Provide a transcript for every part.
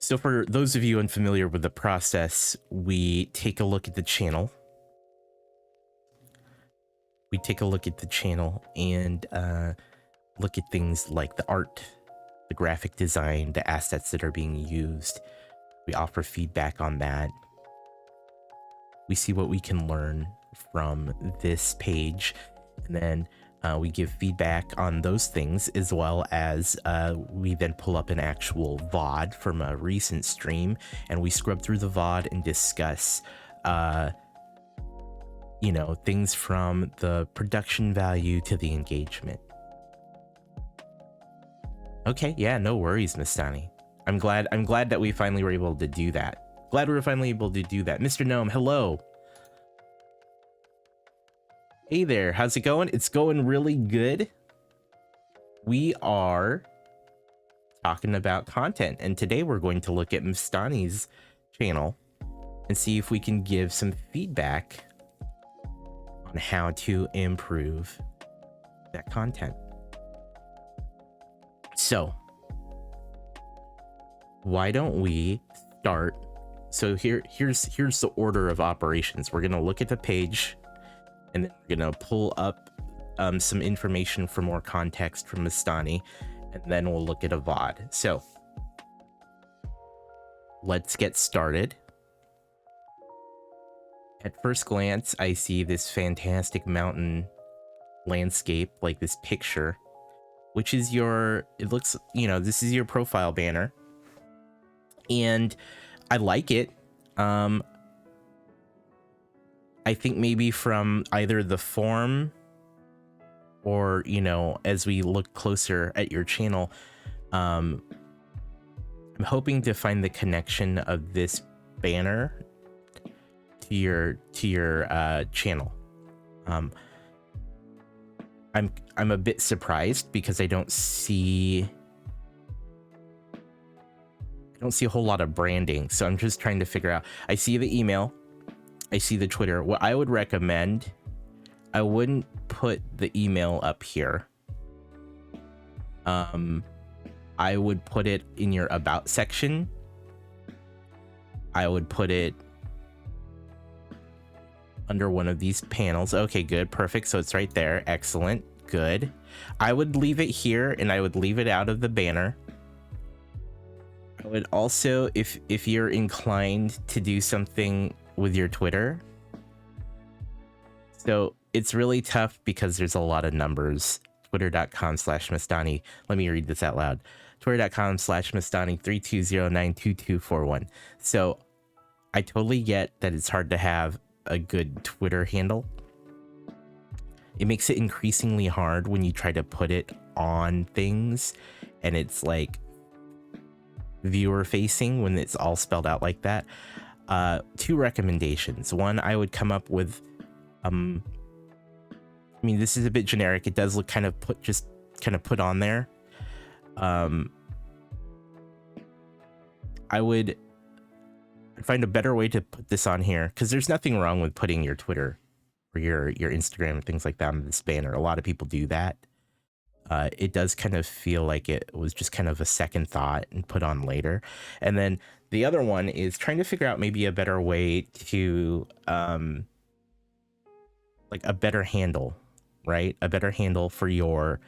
So for those of you unfamiliar with the process, we take a look at the channel. We take a look at the channel and look at things like the art, the graphic design, the assets that are being used. We offer feedback on that. We see what we can learn from this page, and then we give feedback on those things, as well as we then pull up an actual VOD from a recent stream, and we scrub through the VOD and discuss things from the production value to the engagement. Okay, yeah, no worries, Mastani. I'm glad that we finally were able to do that. Glad we were finally able to do that. Mr. Gnome, hello. Hey there, how's it going? It's going really good. We are talking about content, and today we're going to look at Mastani's channel and see if we can give some feedback on how to improve that content. So, why don't we start? So here's the order of operations. We're gonna look at the page, and then we're gonna pull up some information for more context from Mastani, and then we'll look at a VOD. So let's get started. At first glance, I see this fantastic mountain landscape, like this picture, which is this is your profile banner. And I like it. I think maybe from either the form or, as we look closer at your channel, I'm hoping to find the connection of this banner to your channel. I'm a bit surprised because I don't see a whole lot of branding, so I'm just trying to figure out. I see the email, I see the Twitter. What I would recommend, I wouldn't put the email up here. I would put it in your about section. I would put it under one of these panels. Okay, good, perfect. So it's right there. Excellent, good. I would leave it here, and I would leave it out of the banner. I would also, if you're inclined to do something with your Twitter. So it's really tough because there's a lot of numbers. Twitter.com/Mastani. Let me read this out loud. Twitter.com/Mastani 320-92241. So I totally get that it's hard to have a good Twitter handle. It makes it increasingly hard when you try to put it on things and it's like viewer facing when it's all spelled out like that. Two recommendations. One, I would come up with this is a bit generic. It does look kind of put on there. I would find a better way to put this on here, because there's nothing wrong with putting your Twitter or your Instagram and things like that on this banner. A lot of people do that. It does kind of feel like it was just kind of a second thought and put on later. And then the other one is trying to figure out maybe a better way to like a better handle, right? A better handle for your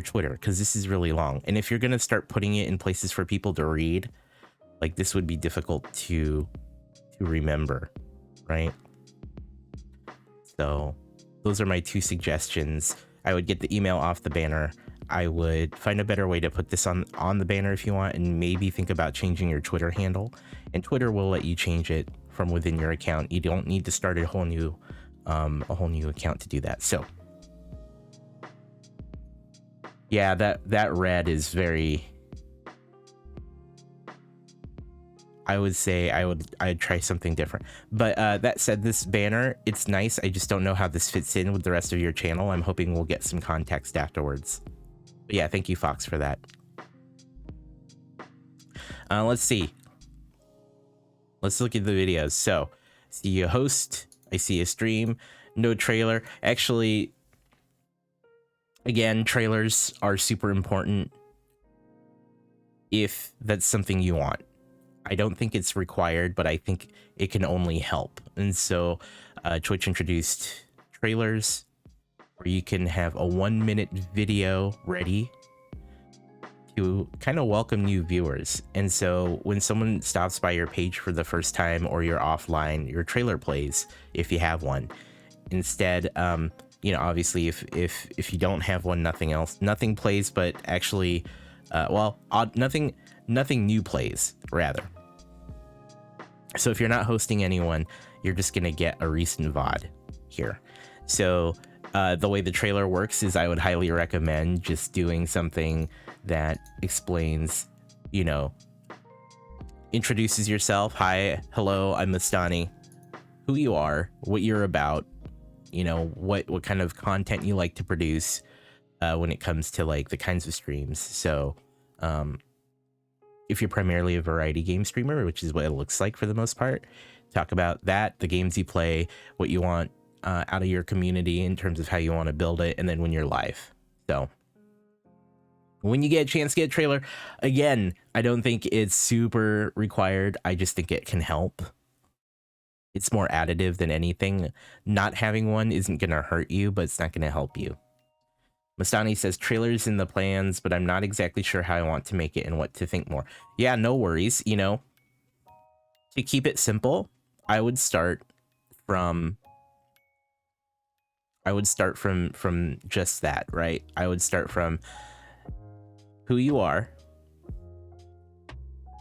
Twitter, because this is really long. And if you're going to start putting it in places for people to read, like this would be difficult to remember, right? So those are my two suggestions. I would get the email off the banner. I would find a better way to put this on the banner if you want, and maybe think about changing your Twitter handle. And Twitter will let you change it from within your account. You don't need to start a whole new account to do that. So yeah, that red is very, I would say I'd try something different. But that said, this banner, it's nice. I just don't know how this fits in with the rest of your channel. I'm hoping we'll get some context afterwards. But yeah, thank you, Fox, for that. Let's see. Let's look at the videos. So, see a host. I see a stream. No trailer. Actually, again, trailers are super important. if that's something you want. I don't think it's required, but I think it can only help. And so Twitch introduced trailers where you can have a 1-minute video ready to kind of welcome new viewers. And so when someone stops by your page for the first time or you're offline, your trailer plays if you have one. Instead, you know, obviously if you don't have one, nothing plays, but actually, nothing new plays rather. So if you're not hosting anyone, you're just gonna get a recent VOD here. So the way the trailer works is I would highly recommend just doing something that explains, you know, introduces yourself. Hi, hello, I'm Mastani. Who you are, what you're about, you know, what kind of content you like to produce when it comes to like the kinds of streams. So if you're primarily a variety game streamer, which is what it looks like for the most part, talk about that, the games you play, what you want out of your community in terms of how you want to build it, and then when you're live. So when you get a chance to get a trailer, again, I don't think it's super required. I just think it can help. It's more additive than anything. Not having one isn't going to hurt you, but it's not going to help you. Mastani says, trailers in the plans, but I'm not exactly sure how I want to make it and what to think more. Yeah, no worries. You know, to keep it simple, I would start from just that, right? I would start from who you are,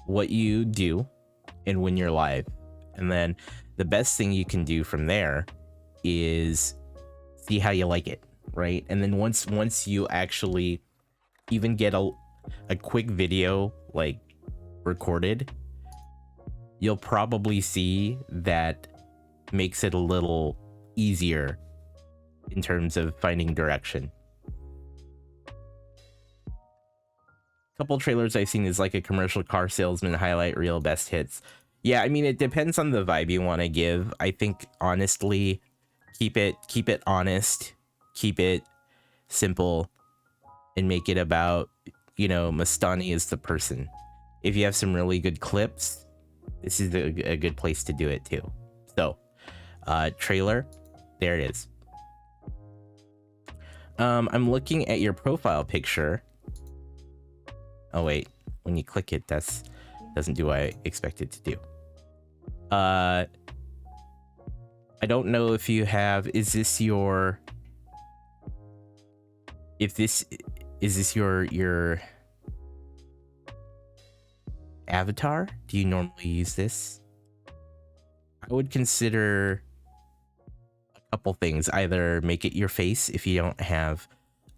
what you do, and when you're live. And then the best thing you can do from there is see how you like it, right? And then once you actually even get a quick video like recorded, you'll probably see that makes it a little easier in terms of finding direction. Couple trailers I've seen is like a commercial car salesman highlight reel best hits. Yeah, I mean, it depends on the vibe you want to give. I think honestly, keep it honest, keep it simple, and make it about, you know, Mastani is the person. If you have some really good clips, this is a good place to do it too. So trailer, there it is. I'm looking at your profile picture. Oh wait, when you click it, doesn't do what I expect it to do. I don't know if you have, is this your avatar? Do you normally use this? I would consider a couple things. Either make it your face if you don't have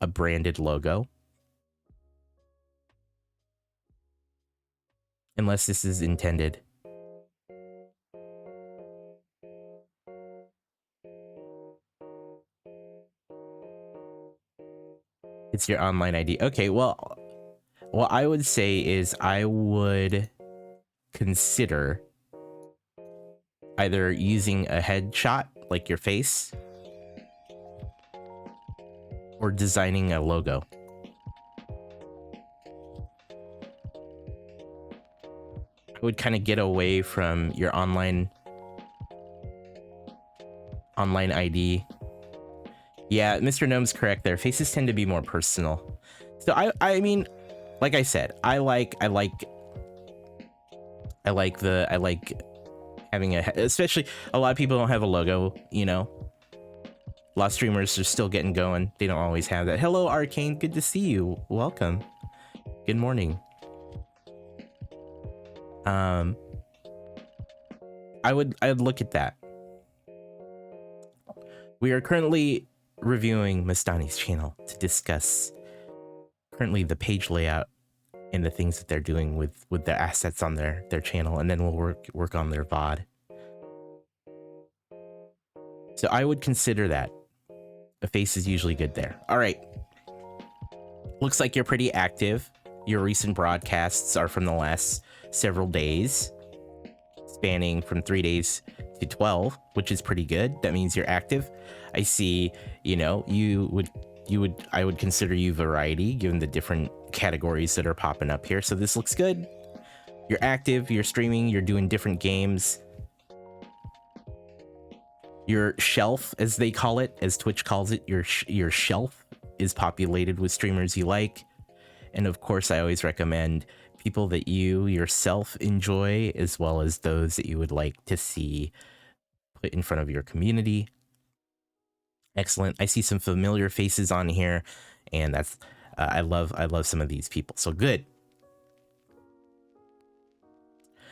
a branded logo. Unless this is intended. It's your online ID. Okay, well, what I would say is I would consider either using a headshot, like your face, or designing a logo. I would kind of get away from your online ID. Yeah, Mr. Gnome's correct there. Faces tend to be more personal. So I mean, like I said, I like having especially a lot of people don't have a logo, you know. A lot of streamers are still getting going. They don't always have that. Hello, Arcane. Good to see you. Welcome. Good morning. I'd look at that. We are currently reviewing Mastani's channel to discuss currently the page layout and the things that they're doing with the assets on their channel, and then we'll work on their VOD. So I would consider that. A face is usually good there. All right. Looks like you're pretty active. Your recent broadcasts are from the last several days, spanning from 3 days to 12, which is pretty good. That means you're active. I see, you know, I would consider you variety given the different categories that are popping up here. So this looks good. You're active, you're streaming, you're doing different games. Your shelf, as they call it, as Twitch calls it, your shelf is populated with streamers you like. And of course, I always recommend people that you yourself enjoy, as well as those that you would like to see put in front of your community. Excellent. I see some familiar faces on here, and that's I love some of these people. So good.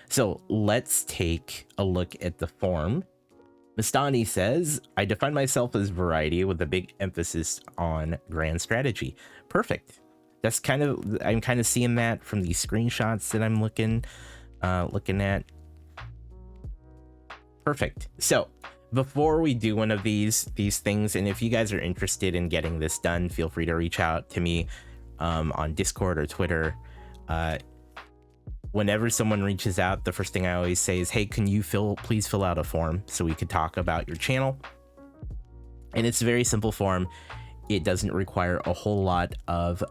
So let's take a look at the form. Mastani says, I define myself as variety with a big emphasis on grand strategy. Perfect. That's I'm kind of seeing that from these screenshots that I'm looking at. Perfect. So before we do one of these things, and if you guys are interested in getting this done, feel free to reach out to me on Discord or Twitter. Whenever someone reaches out, the first thing I always say is, hey, can you please fill out a form so we could talk about your channel? And it's a very simple form. It doesn't require a whole lot of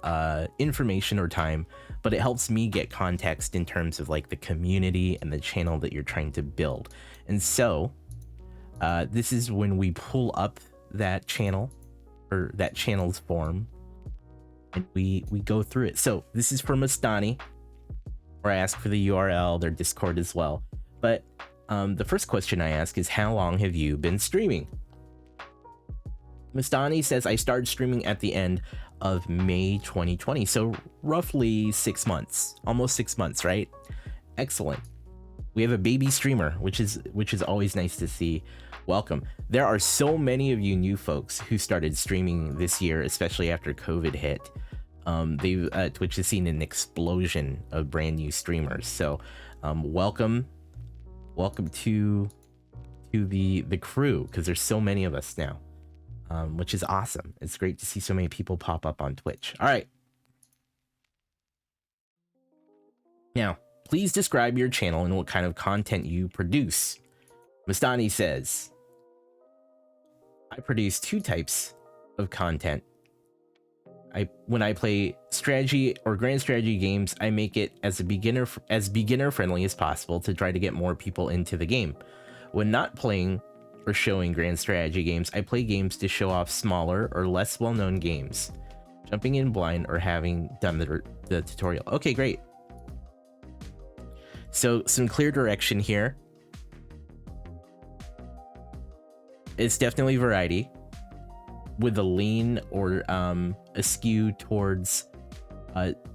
information or time, but it helps me get context in terms of like the community and the channel that you're trying to build. And so this is when we pull up that channel, or that channel's form, and we go through it. So this is for Mastani, where I ask for the URL, their Discord as well. But the first question I ask is, how long have you been streaming? Mastani says, I started streaming at the end of May 2020, so roughly 6 months, almost 6 months, right? Excellent. We have a baby streamer, which is always nice to see. Welcome. There are so many of you new folks who started streaming this year, especially after COVID hit. Twitch has seen an explosion of brand new streamers. So welcome to the crew, because there's so many of us now, which is awesome. It's great to see so many people pop up on Twitch. All right. Now, please describe your channel and what kind of content you produce. Mastani says, I produce 2 types of content. When I play strategy or grand strategy games, I make it as beginner friendly as possible to try to get more people into the game. When not playing or showing grand strategy games, I play games to show off smaller or less well-known games, jumping in blind or having done the tutorial. Okay, great. So some clear direction here. It's definitely variety, with a lean or a skew towards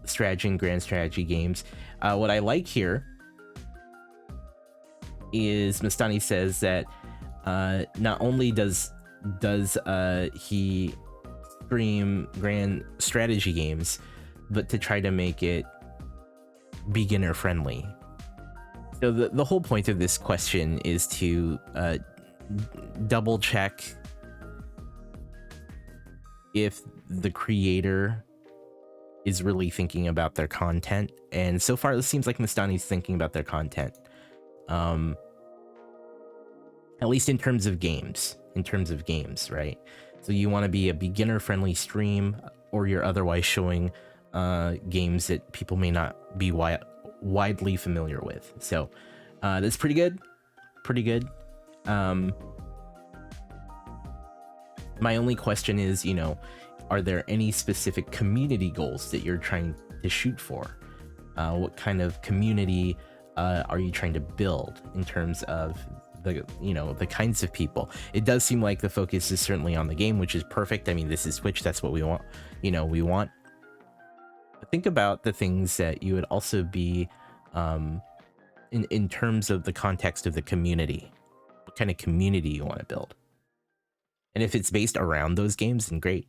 strategy and grand strategy games. What I like here is Mastani says that not only does he stream grand strategy games, but to try to make it beginner friendly. So the whole point of this question is to double check if the creator is really thinking about their content. And so far, it seems like Mastani's thinking about their content. At least in terms of games, right? So you want to be a beginner-friendly stream, or you're otherwise showing games that people may not be widely familiar with. So that's pretty good. My only question is, are there any specific community goals that you're trying to shoot for? What kind of community are you trying to build in terms of the kinds of people? It does seem like the focus is certainly on the game, which is perfect. I mean, this is Twitch. That's what we want. But think about the things that you would also be in terms of the context of the community. What kind of community you want to build? And if it's based around those games, then great.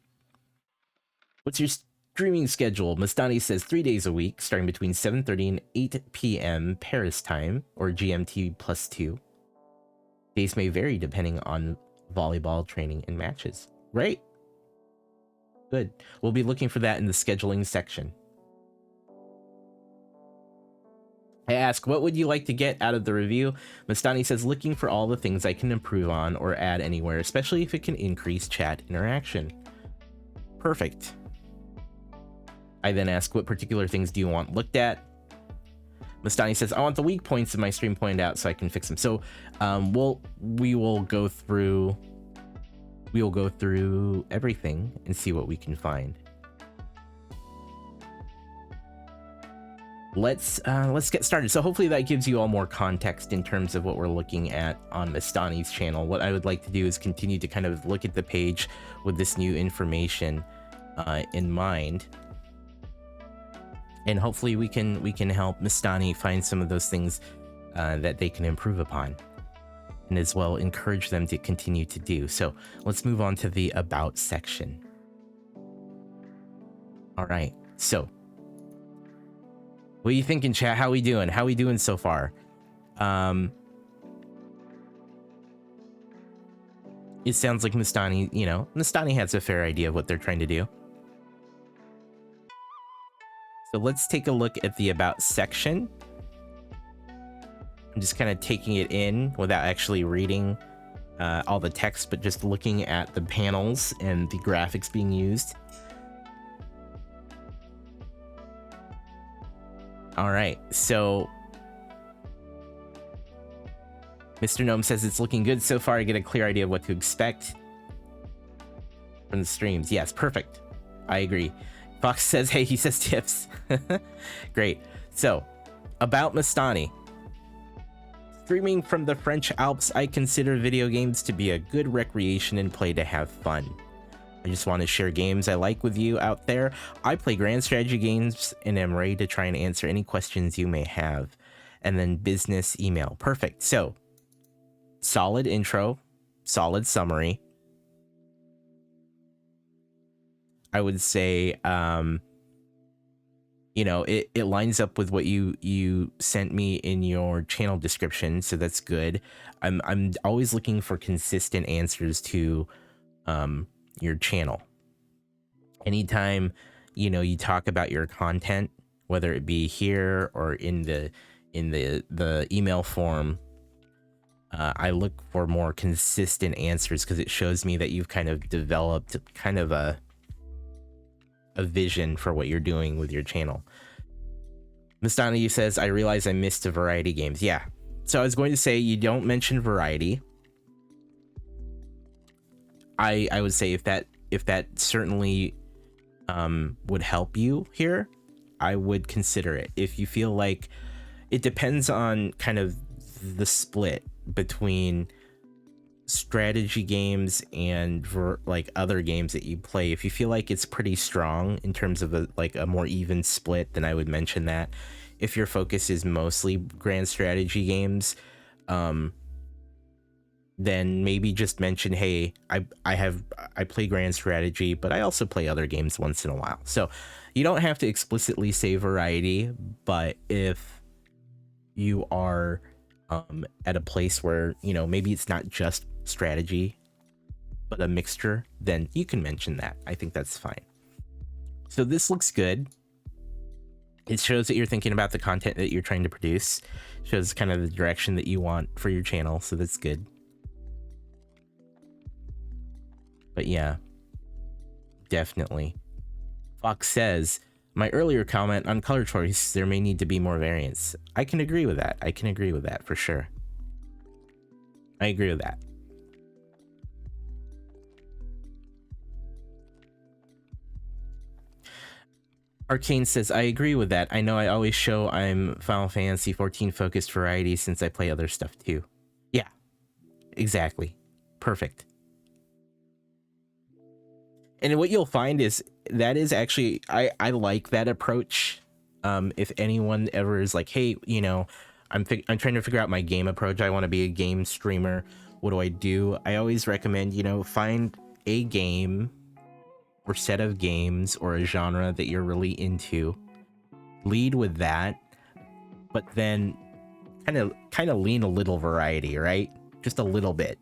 What's your streaming schedule? Mastani says 3 days a week, starting between 7:30 and 8 p.m. Paris time, or GMT +2. Days may vary depending on volleyball training and matches. Great. Good. We'll be looking for that in the scheduling section. I ask, what would you like to get out of the review? Mastani says, looking for all the things I can improve on or add anywhere, especially if it can increase chat interaction. Perfect. I then ask, what particular things do you want looked at? Mastani says, I want the weak points of my stream pointed out so I can fix them. So we will go through everything and see what we can find. Let's get started. So hopefully that gives you all more context in terms of what we're looking at on Mastani's channel. What I would like to do is continue to kind of look at the page with this new information in mind. And hopefully we can help Mastani find some of those things that they can improve upon, and as well encourage them to continue to do. So let's move on to the About section. All right, so what are you thinking, chat? How we doing? How we doing so far? It sounds like Mastani, Mastani has a fair idea of what they're trying to do. So let's take a look at the About section. I'm just kind of taking it in without actually reading all the text, but just looking at the panels and the graphics being used. All right, so Mr. Gnome says it's looking good so far. I get a clear idea of what to expect from the streams. Yes, perfect. I agree. Fox says, hey, he says tips. Great. So, About Mastani. Streaming from the French Alps, I consider video games to be a good recreation and play to have fun. I just want to share games I like with you out there. I play grand strategy games and am ready to try and answer any questions you may have. And then business email. Perfect. So, solid intro, solid summary. I would say, it lines up with what you sent me in your channel description, so that's good. I'm always looking for consistent answers to your channel. Anytime you talk about your content, whether it be here or in the email form, I look for more consistent answers because it shows me that you've kind of developed kind of a vision for what you're doing with your channel. Mastani says, I realize I missed the variety games. Yeah. So I was going to say, you don't mention variety. I would say if that certainly would help you here, I would consider it. If you feel like it depends on kind of the split between strategy games and like other games that you play. If you feel like it's pretty strong in terms of a more even split, then I would mention that. If your focus is mostly grand strategy games, then maybe just mention, hey, I play grand strategy, but I also play other games once in a while. So you don't have to explicitly say variety, but if you are at a place where maybe it's not just strategy but a mixture, then you can mention that. I think that's fine. So this looks good. It shows that you're thinking about the content that you're trying to produce, shows kind of the direction that you want for your channel, so that's good. But yeah, definitely. Fox says, my earlier comment on color choice, there may need to be more variance. I can agree with that. I can agree with that for sure. I agree with that. Arcane says, I agree with that. I know I always show I'm Final Fantasy 14 focused variety since I play other stuff too. Yeah, exactly. Perfect. And what you'll find is that is actually, I like that approach. If anyone ever is like, hey, I'm trying to figure out my game approach. I want to be a game streamer. What do I do? I always recommend, find a game or set of games or a genre that you're really into. Lead with that, but then kind of lean a little variety, right? Just a little bit.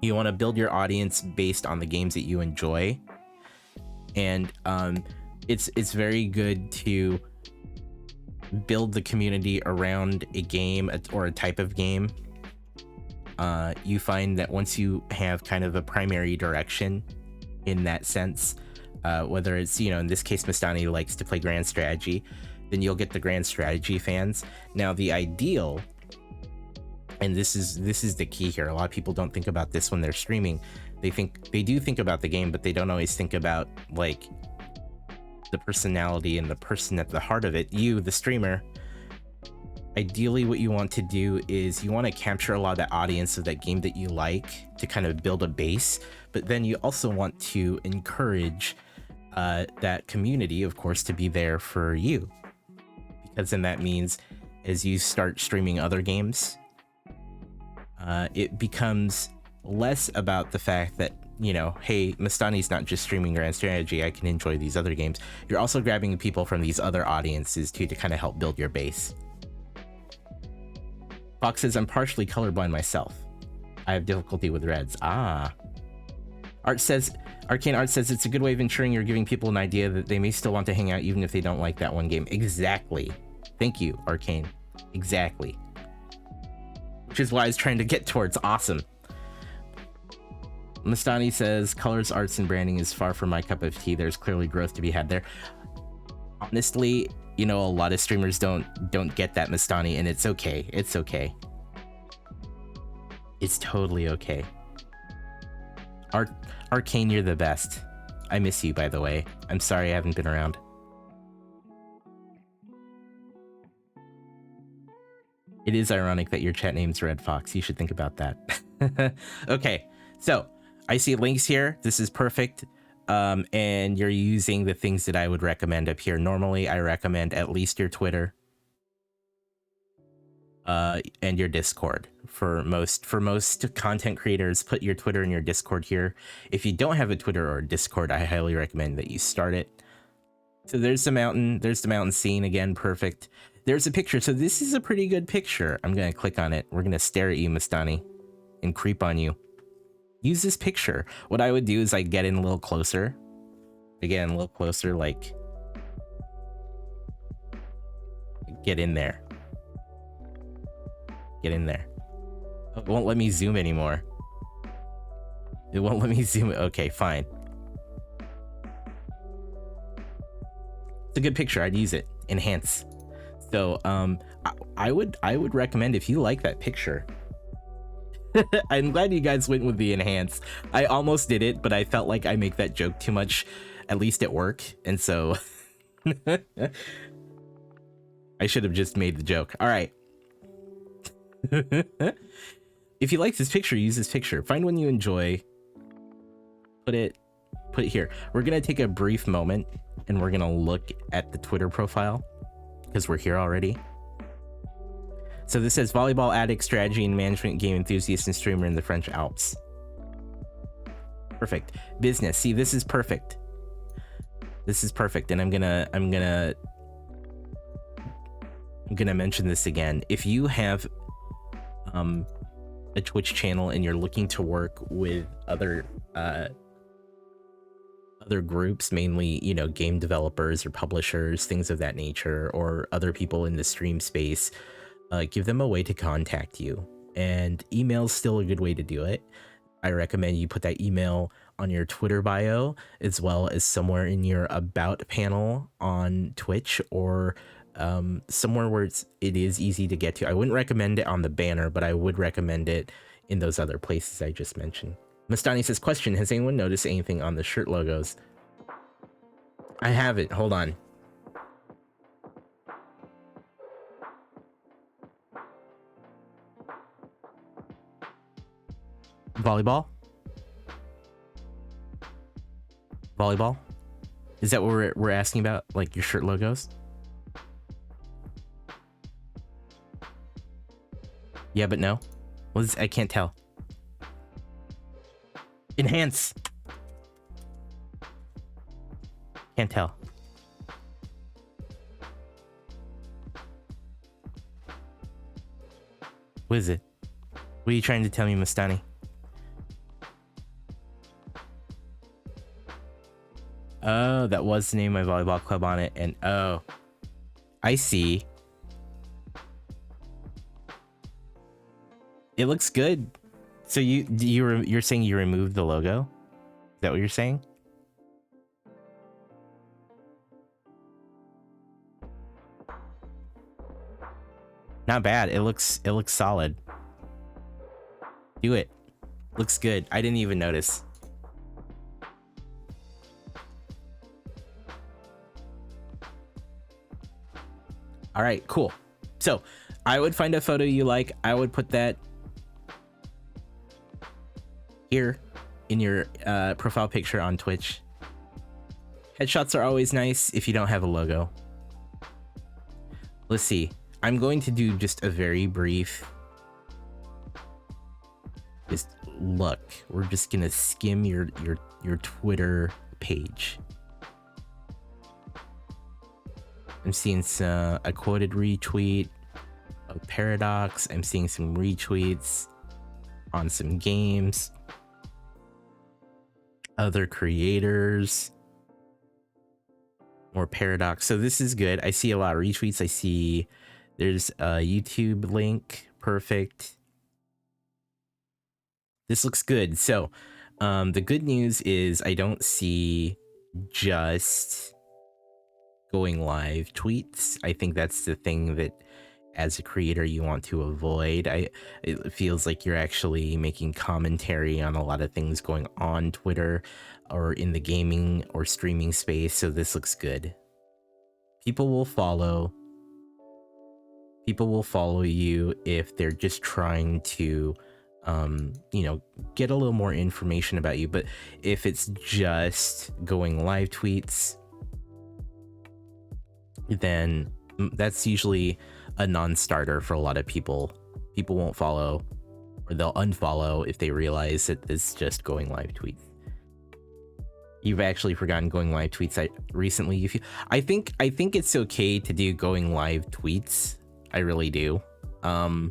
You want to build your audience based on the games that you enjoy, and it's very good to build the community around a game or a type of game. You find that once you have kind of a primary direction in that sense, whether it's, you know, in this case, Mastani likes to play Grand Strategy, then you'll get the Grand Strategy fans. Now, the ideal, and this is the key here. A lot of people don't think about this when they're streaming. They do think about the game, but they don't always think about like the personality and the person at the heart of it. You, the streamer, ideally what you want to do is you want to capture a lot of the audience of that game that you like to kind of build a base, but then you also want to encourage that community, of course, to be there for you, because then that means as you start streaming other games, it becomes less about the fact that, you know, hey, Mastani's not just streaming Grand Strategy, I can enjoy these other games. You're also grabbing people from these other audiences too to kind of help build your base. Fox says, I'm partially colorblind myself. I have difficulty with reds. Ah. Arcane Art says it's a good way of ensuring you're giving people an idea that they may still want to hang out even if they don't like that one game. Exactly. Thank you, Arcane. Exactly. Which is why I was trying to get towards. Awesome. Mastani says, colors, arts, and branding is far from my cup of tea. There's clearly growth to be had there. Honestly, you know, a lot of streamers don't get that, Mastani, and it's okay. It's okay. It's totally okay. Arcane, you're the best. I miss you, by the way. I'm sorry I haven't been around. It is ironic that your chat name's Red Fox. You should think about that. Okay, so I see links here. This is perfect. And you're using the things that I would recommend up here. Normally, I recommend at least your Twitter and your Discord. For most content creators, put your Twitter and your Discord here. If you don't have a Twitter or a Discord, I highly recommend that you start it. So there's the mountain. There's the mountain scene again. Perfect. There's a picture. So this is a pretty good picture. I'm going to click on it. We're going to stare at you, Mastani, and creep on you. Use this picture. What I would do is I'd get in a little closer. Again, a little closer, like get in there. Get in there. It won't let me zoom anymore. It won't let me zoom. Okay, fine. It's a good picture. I'd use it. Enhance. So I would recommend, if you like that picture, I'm glad you guys went with the enhance. I almost did it, but I felt like I make that joke too much, at least at work, and so I should have just made the joke. All right. If you like this picture, use this picture. Find one you enjoy. Put it here. We're gonna take a brief moment and we're gonna look at the Twitter profile because we're here already. So this says volleyball addict, strategy and management, game enthusiast, and streamer in the French Alps. Perfect. Business. See, this is perfect. This is perfect. And I'm gonna mention this again. If you have a Twitch channel and you're looking to work with other groups, mainly, you know, game developers or publishers, things of that nature, or other people in the stream space, give them a way to contact you. And email's still a good way to do it. I recommend you put that email on your Twitter bio, as well as somewhere in your about panel on Twitch, or somewhere where it is easy to get to. I wouldn't recommend it on the banner, but I would recommend it in those other places I just mentioned. Mastani says, question, has anyone noticed anything on the shirt logos? I haven't. Hold on. Volleyball? Volleyball? Is that what we're asking about? Like your shirt logos? Yeah, but no. I can't tell. Enhance. Can't tell. What is it? What are you trying to tell me, Mastani? Oh, that was the name of my volleyball club on it, and oh, I see. It looks good. So you're saying you removed the logo? Is that what you're saying? Not bad. It looks solid. Do it. Looks good. I didn't even notice. All right, cool. So I would find a photo you like. I would put that here in your profile picture on Twitch. Headshots are always nice if you don't have a logo. Let's see. I'm going to do just a very brief look. We're just gonna skim your Twitter page. I'm seeing a quoted retweet of Paradox. I'm seeing some retweets on some games, other creators, more Paradox. So this is good. I see a lot of retweets. I see there's a YouTube link. Perfect. This looks good. So the good news is I don't see just going live tweets. I think that's the thing that as a creator you want to avoid. It feels like you're actually making commentary on a lot of things going on Twitter or in the gaming or streaming space. So this looks good. People will follow you if they're just trying to you know, get a little more information about you. But if it's just going live tweets, then that's usually a non-starter for a lot of people. People won't follow, or they'll unfollow if they realize that it's just going live tweets. You've actually forgotten going live tweets recently. I think it's okay to do going live tweets. I really do. I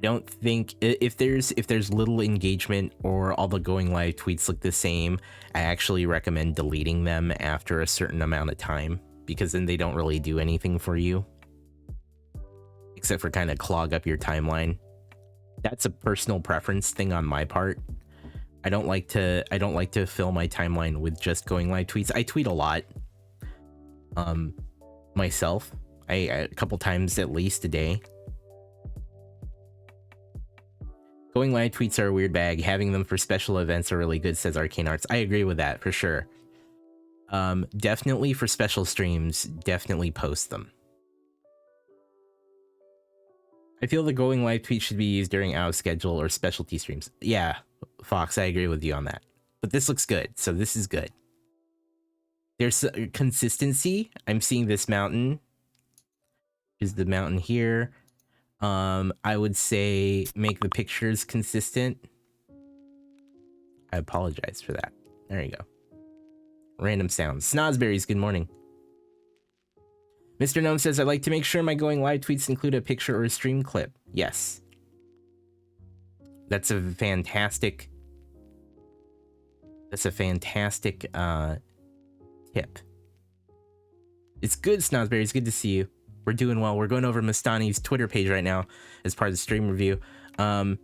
don't think if there's little engagement or all the going live tweets look the same, I actually recommend deleting them after a certain amount of time, because then they don't really do anything for you except for kind of clog up your timeline. That's a personal preference thing on my part. I don't like to fill my timeline with just going live tweets. I tweet a lot myself. A couple times at least a day. Going live tweets are a weird bag. Having them for special events are really good, says Arcane Arts. I agree with that for sure. Definitely for special streams, definitely post them. I feel the going live tweet should be used during out of schedule or specialty streams. Yeah, Fox, I agree with you on that. But this looks good, so this is good. There's consistency. I'm seeing this mountain. Is the mountain here. I would say make the pictures consistent. I apologize for that. There you go. Random sounds. Snozberries, good morning. Mr. Gnome says, I'd like to make sure my going live tweets include a picture or a stream clip. Yes. That's a fantastic tip. It's good, Snozberries. Good to see you. We're doing well. We're going over Mastani's Twitter page right now as part of the stream review. I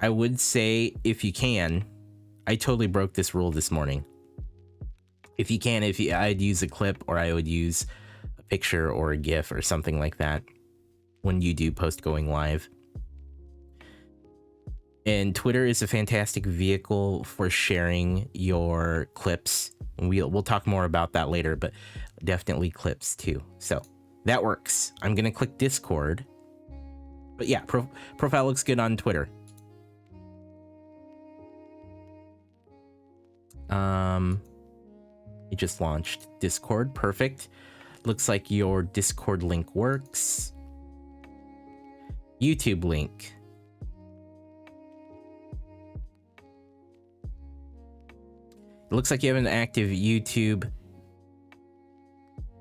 would say, if you can, I totally broke this rule this morning. If you can, I'd use a clip, or I would use a picture or a GIF or something like that when you do post going live. And Twitter is a fantastic vehicle for sharing your clips. We'll talk more about that later, but definitely clips too. So that works. I'm gonna click Discord. But yeah, profile looks good on Twitter. You just launched Discord. Perfect. Looks like your Discord link works. YouTube link. It looks like you have an active YouTube.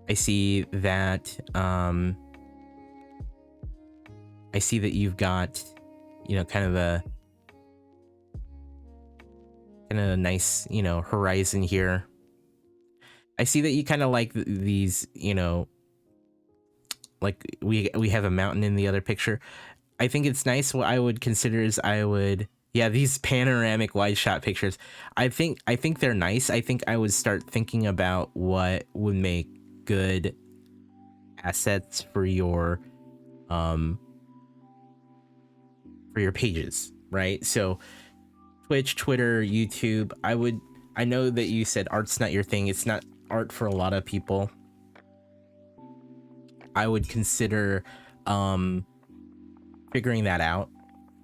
I see that you've got, you know, kind of a nice, you know, horizon here. I see that you kind of like these, you know, like we have a mountain in the other picture. I think it's nice. What I would consider is yeah, these panoramic wide shot pictures. I think they're nice. I think I would start thinking about what would make good assets for your pages, right? So Twitch, Twitter, YouTube, I know that you said art's not your thing. It's not art for a lot of people. I would consider figuring that out.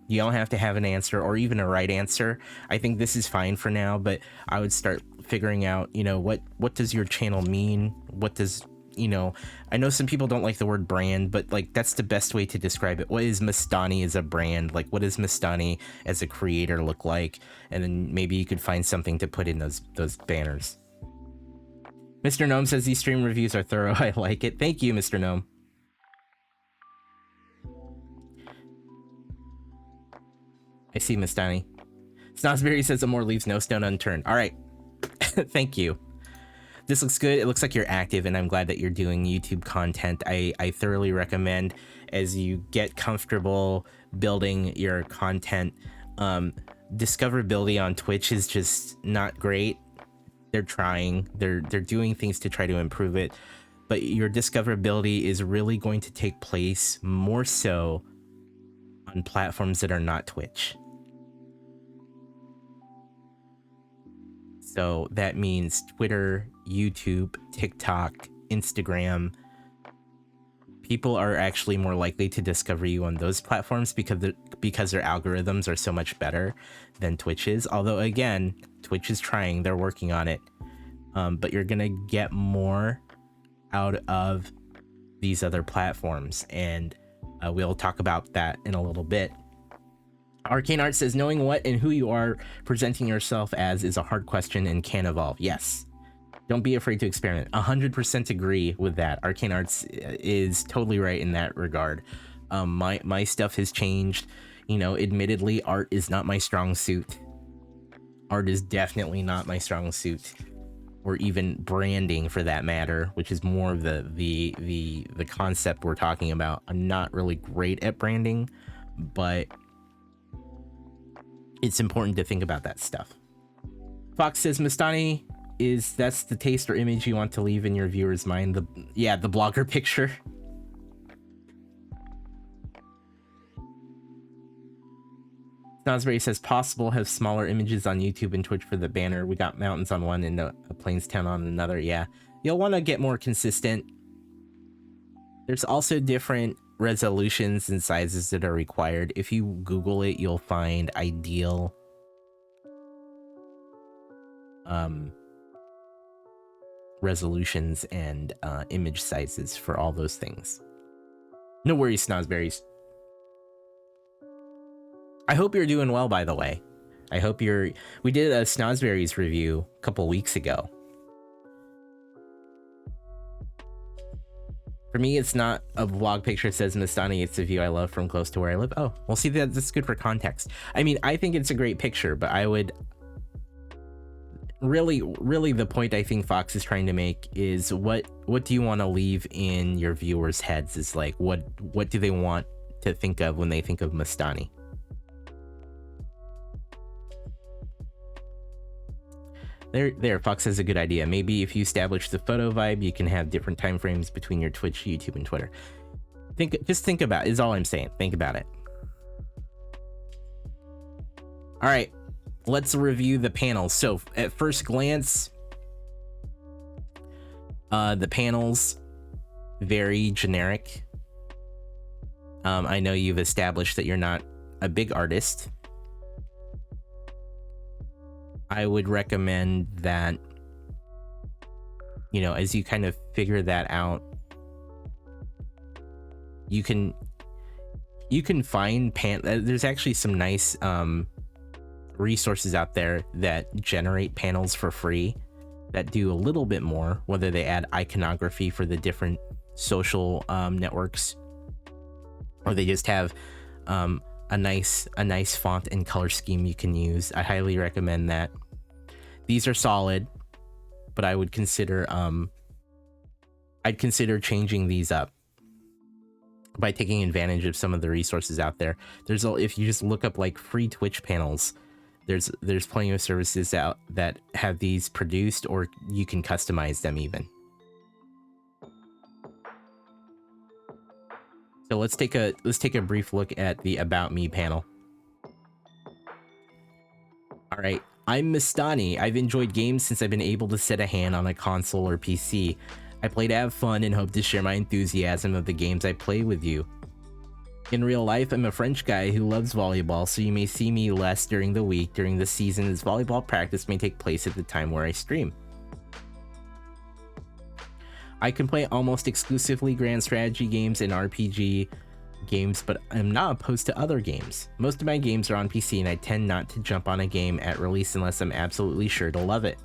You don't have to have an answer or even a right answer. I think this is fine for now, but I would start figuring out, you know, what does your channel mean? What does, you know, I know some people don't like the word brand, but like that's the best way to describe it. What is Mastani as a brand? Like what does Mastani as a creator look like? And then maybe you could find something to put in those banners. Mr. Gnome says these stream reviews are thorough. I like it. Thank you, Mr. Gnome. I see Mastani. Snosberry says more leaves no stone unturned. All right. Thank you. This looks good. It looks like you're active, and I'm glad that you're doing YouTube content. I thoroughly recommend, as you get comfortable building your content, discoverability on Twitch is just not great. They're trying. They're doing things to try to improve it, but your discoverability is really going to take place more so on platforms that are not Twitch. So that means Twitter, YouTube, TikTok, Instagram. People are actually more likely to discover you on those platforms because their algorithms are so much better than Twitch is. Although again, Twitch is trying, they're working on it. But you're gonna get more out of these other platforms, and we'll talk about that in a little bit. Arcane Art says, knowing what and who you are presenting yourself as is a hard question and can evolve. Yes. Don't be afraid to experiment. 100% agree with that. Arcane Arts is totally right in that regard. My stuff has changed. You know, admittedly, art is not my strong suit. Art is definitely not my strong suit. Or even branding for that matter, which is more of the concept we're talking about. I'm not really great at branding, but it's important to think about that stuff. Fox says Mastani that's the taste or image you want to leave in your viewer's mind. The blogger picture. Snosberry says possible have smaller images on YouTube and Twitch for the banner. We got mountains on one and a Plainstown on another. Yeah, you'll want to get more consistent. There's also different resolutions and sizes that are required. If you Google it, you'll find ideal resolutions and image sizes for all those things. No worries, Snosberries. I hope you're doing well, by the way. I hope we did a Snosberries review a couple weeks ago. For me, it's not a vlog picture that says Mastani, it's a view I love from close to where I live. Oh, well, see, that's good for context. I mean, I think it's a great picture, but I would... Really, the point I think Fox is trying to make is what do you want to leave in your viewers' heads? Is like, what do they want to think of when they think of Mastani? There, Fox has a good idea. Maybe if you establish the photo vibe, you can have different time frames between your Twitch, YouTube, and Twitter. Just think about it, is all I'm saying. Think about it. All right, let's review the panels. So at first glance, the panels, very generic. I know you've established that you're not a big artist. I would recommend that, you know, as you kind of figure that out, you can find there's actually some nice resources out there that generate panels for free that do a little bit more, whether they add iconography for the different social networks, or they just have a nice font and color scheme you can use. I highly recommend that. These are solid, but I would consider changing these up by taking advantage of some of the resources out there. If you just look up like free Twitch panels, there's plenty of services out that have these produced, or you can customize them even. So let's take a brief look at the About Me panel. All right, I'm Mastani. I've enjoyed games since I've been able to set a hand on a console or PC. I play to have fun and hope to share my enthusiasm of the games I play with you. In real life, I'm a French guy who loves volleyball, so you may see me less during the week during the season as volleyball practice may take place at the time where I stream. I can play almost exclusively grand strategy games and RPG games, but I'm not opposed to other games. Most of my games are on PC and I tend not to jump on a game at release unless I'm absolutely sure to love it.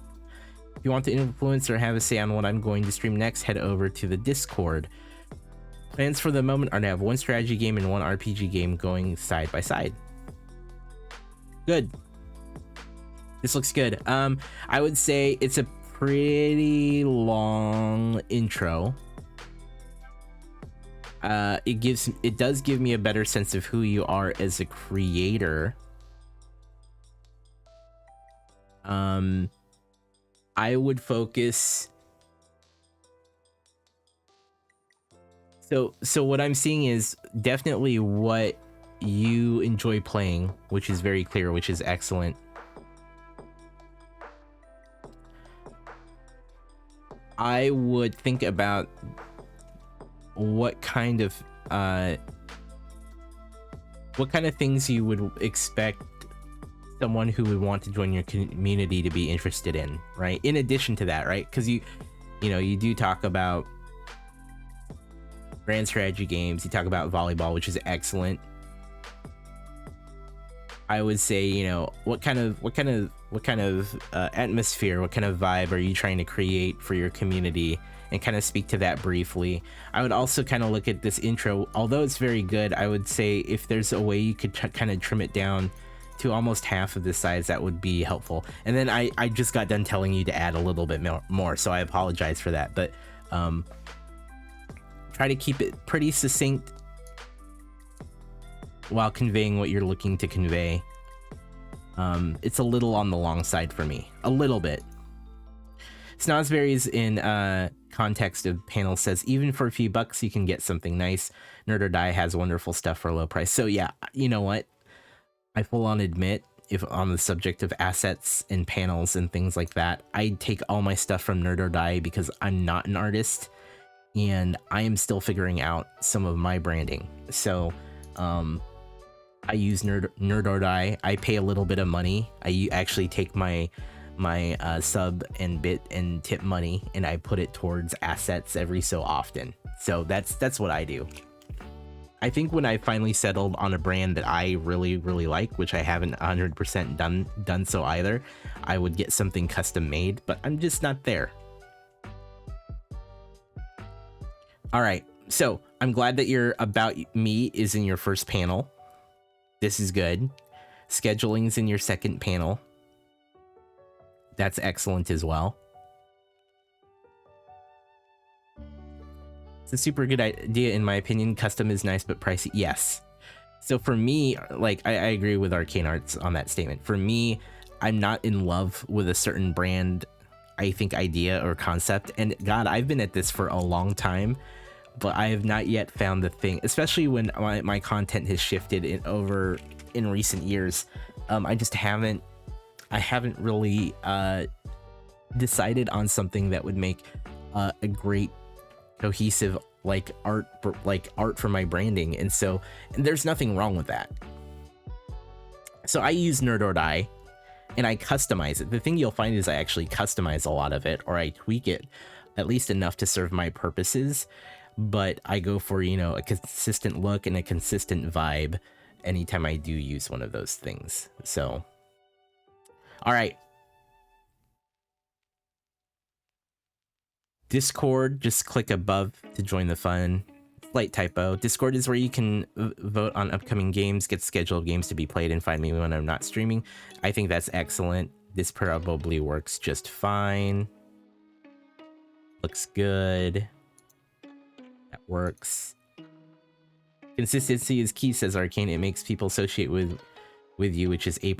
If you want to influence or have a say on what I'm going to stream next, head over to the Discord. Plans for the moment are to have one strategy game and one RPG game going side by side. Good. This looks good. I would say it's a pretty long intro. It does give me a better sense of who you are as a creator. I would focus. So what I'm seeing is definitely what you enjoy playing, which is very clear, which is excellent. I would think about what kind of things you would expect someone who would want to join your community to be interested in, right? In addition to that, right? Because you do talk about grand strategy games, you talk about volleyball, which is excellent. I would say, what kind of atmosphere, what kind of vibe are you trying to create for your community, and kind of speak to that briefly. I would also kind of look at this intro. Although it's very good, I would say if there's a way you could kind of trim it down to almost half of the size, that would be helpful. And then I just got done telling you to add a little bit more, so I apologize for that. But try to keep it pretty succinct while conveying what you're looking to convey. It's a little on the long side for me, a little bit. Snozberries in context of panel says, even for a few bucks, you can get something nice. Nerd or Die has wonderful stuff for a low price. So yeah, you know what? I full on admit, if on the subject of assets and panels and things like that, I take all my stuff from Nerd or Die because I'm not an artist and I am still figuring out some of my branding. So, I use Nerd or Die. I pay a little bit of money. I actually take my sub and bit and tip money and I put it towards assets every so often. So that's what I do. I think when I finally settled on a brand that I really like, which I haven't 100% done so either, I would get something custom made, but I'm just not there. All right, so I'm glad that your About Me is in your first panel. This is good. Scheduling's in your second panel. That's excellent as well. It's a super good idea in my opinion. Custom is nice but pricey. Yes. So for me, like I agree with Arcane Arts on that statement. For me, I'm not in love with a certain brand, I think, idea or concept. And God, I've been at this for a long time, but I have not yet found the thing, especially when my content has shifted in recent years. I haven't really decided on something that would make a great cohesive art for my branding, and there's nothing wrong with that. So I use Nerd or Die and I customize it. The thing you'll find is I actually customize a lot of it, or I tweak it at least enough to serve my purposes, but I go for a consistent look and a consistent vibe anytime I do use one of those things. So all right, Discord, just click above to join the fun. Slight typo. Discord is where you can vote on upcoming games, get scheduled games to be played, and find me when I'm not streaming. I think that's excellent. This probably works just fine. Looks good. That works. Consistency is key, says Arcane. It makes people associate with you, which is A++.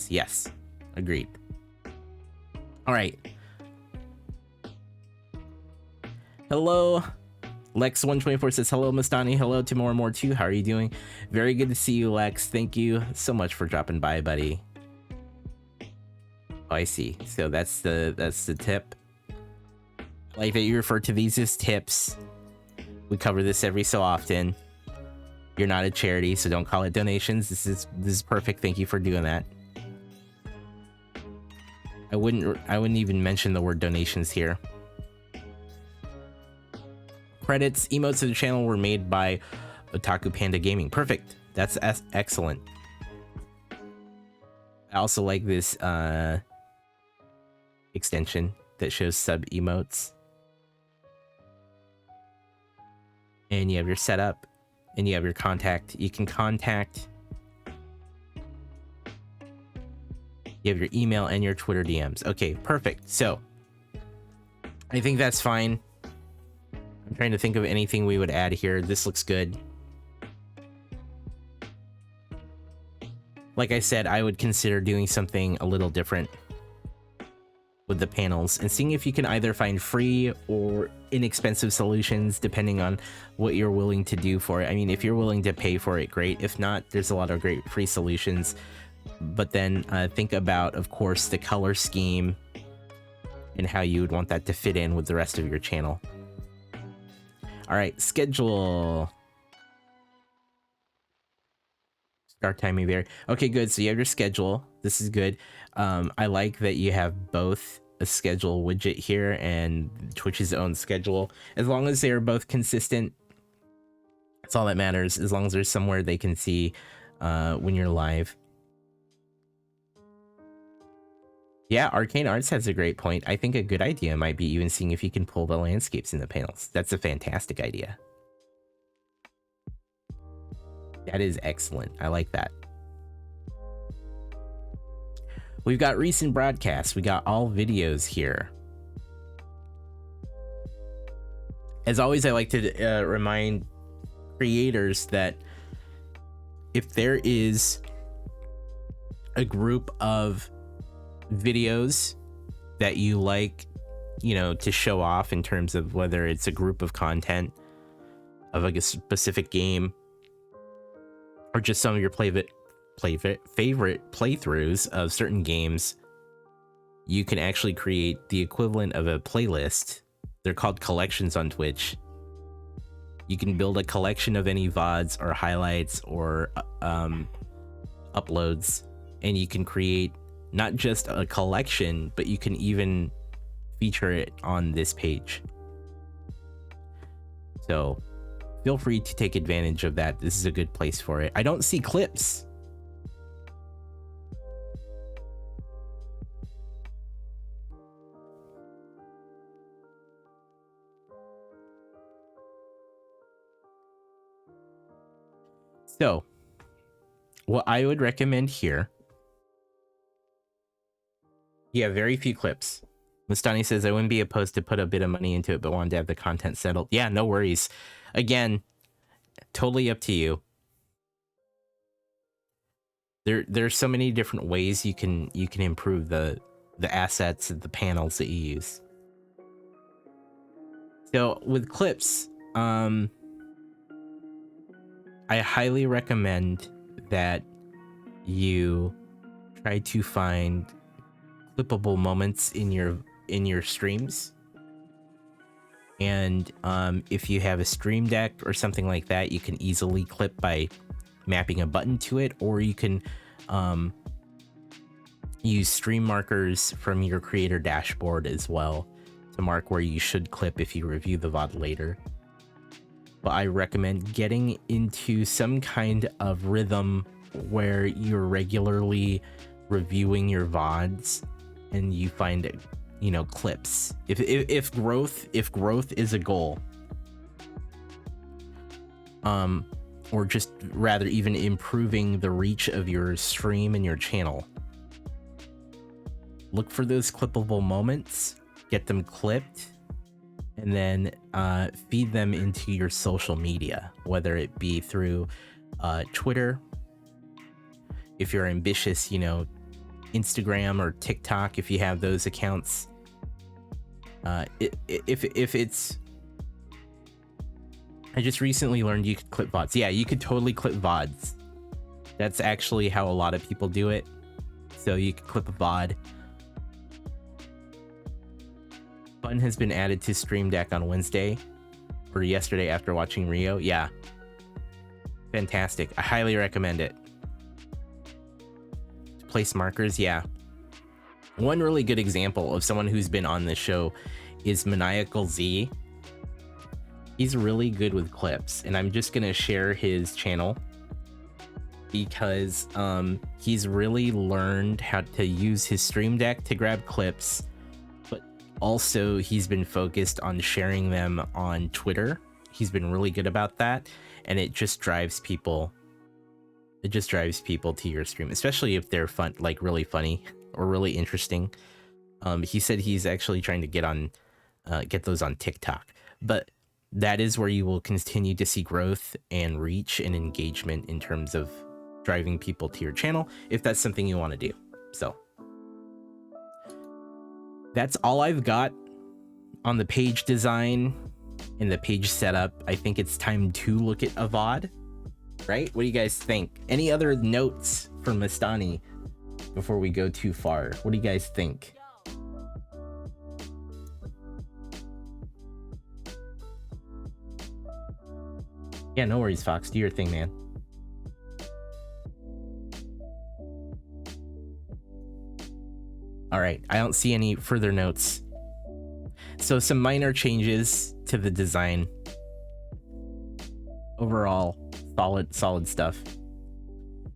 Yes, agreed. All right. Hello, Lex124 says, hello, Mastani. Hello to more and more too. How are you doing? Very good to see you, Lex. Thank you so much for dropping by, buddy. Oh, I see. So that's the tip. I like that you refer to these as tips. We cover this every so often. You're not a charity, so don't call it donations. This is perfect. Thank you for doing that. I wouldn't even mention the word donations here. Credits, emotes of the channel were made by Otaku Panda Gaming. Perfect. That's excellent. I also like this extension that shows sub emotes. And you have your setup, and you have your contact. You can contact. You have your email and your Twitter DMs. Okay, perfect. So I think that's fine. I'm trying to think of anything we would add here. This looks good. Like I said, I would consider doing something a little different with the panels and seeing if you can either find free or inexpensive solutions depending on what you're willing to do for it. I mean, if you're willing to pay for it, great. If not, there's a lot of great free solutions. But then think about, of course, the color scheme and how you would want that to fit in with the rest of your channel. All right, schedule. Start timing there. Okay, good. So you have your schedule. This is good. I like that you have both a schedule widget here and Twitch's own schedule. As long as they are both consistent, that's all that matters. As long as there's somewhere they can see when you're live. Yeah, Arcane Arts has a great point. I think a good idea might be even seeing if you can pull the landscapes in the panels. That's a fantastic idea. That is excellent. I like that. We've got recent broadcasts. We got all videos here. As always, I like to remind creators that if there is a group of videos that you like, you know, to show off in terms of whether it's a group of content of like a specific game or just some of your favorite playthroughs of certain games, you can actually create the equivalent of a playlist. They're called collections on Twitch. You can build a collection of any VODs or highlights or uploads, and you can create not just a collection, but you can even feature it on this page. So feel free to take advantage of that. This is a good place for it. I don't see clips. So what I would recommend here, yeah, very few clips. Mastani says, I wouldn't be opposed to put a bit of money into it, but wanted to have the content settled. Yeah, no worries. Again, totally up to you. There's so many different ways you can improve the assets and the panels that you use. So with clips, I highly recommend that you try to find clippable moments in your streams. And if you have a stream deck or something like that, you can easily clip by mapping a button to it, or you can use stream markers from your creator dashboard as well to mark where you should clip if you review the VOD later. But I recommend getting into some kind of rhythm where you're regularly reviewing your VODs and you find, you know, clips. If growth is a goal, or just rather even improving the reach of your stream and your channel, look for those clippable moments, get them clipped, and then feed them into your social media, whether it be through Twitter, if you're ambitious, you know, Instagram or TikTok, if you have those accounts. If it's I just recently learned you could clip VODs. Yeah, you could totally clip VODs. That's actually how a lot of people do it. So you could clip a VOD. Fun has been added to Stream Deck on Wednesday or yesterday after watching Rio. Yeah. Fantastic. I highly recommend it. Place markers, yeah. One really good example of someone who's been on this show is Maniacal Z. He's really good with clips, and I'm just gonna share his channel because he's really learned how to use his Stream Deck to grab clips, but also he's been focused on sharing them on Twitter. He's been really good about that, and it just drives people. It just drives people to your stream, especially if they're fun, like really funny or really interesting. He said he's actually trying to get those on TikTok, but that is where you will continue to see growth and reach and engagement in terms of driving people to your channel, if that's something you want to do. So that's all I've got on the page design and the page setup. I think it's time to look at a VOD, right? What do you guys think? Any other notes from Mastani before we go too far? What do you guys think? Yeah, no worries, Fox. Do your thing, man. All right, I don't see any further notes. So some minor changes to the design. Overall, solid stuff.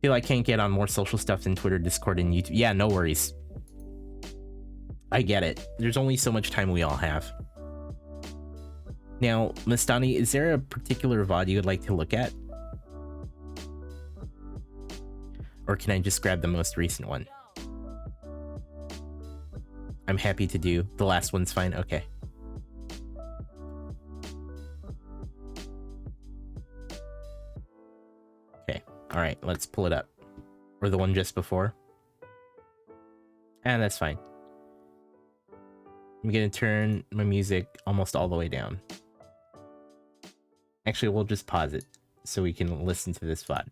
Feel I can't get on more social stuff than Twitter, Discord, and YouTube. Yeah, no worries. I get it. There's only so much time we all have. Now, Mastani, is there a particular VOD you would like to look at? Or can I just grab the most recent one? I'm happy to do. The last one's fine. Okay. Okay. All right. Let's pull it up. Or the one just before. And that's fine. I'm going to turn my music almost all the way down. Actually, we'll just pause it so we can listen to this VOD.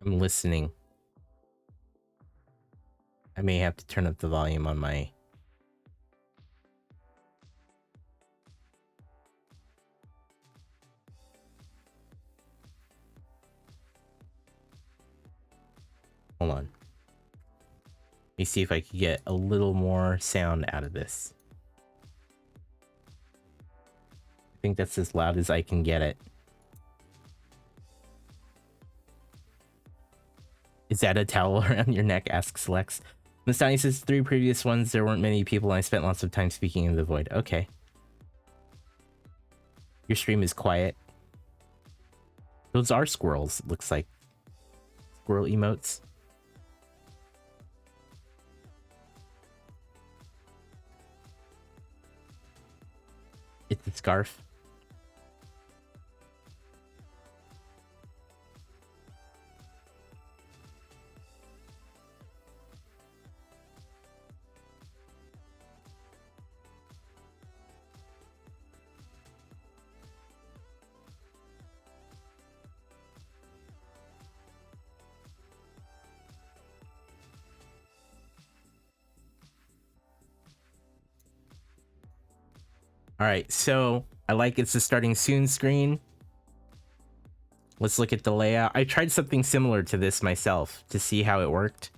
I'm listening. I may have to turn up the volume on my... Hold on. Let me see if I can get a little more sound out of this. I think that's as loud as I can get it. Is that a towel around your neck? Asks Lex. Mastani says 3 previous ones, there weren't many people and I spent lots of time speaking in the void. Okay. Your stream is quiet. Those are squirrels, it looks like. Squirrel emotes. It's a scarf. All right, so I like it's the starting soon screen. Let's look at the layout. I tried something similar to this myself to see how it worked.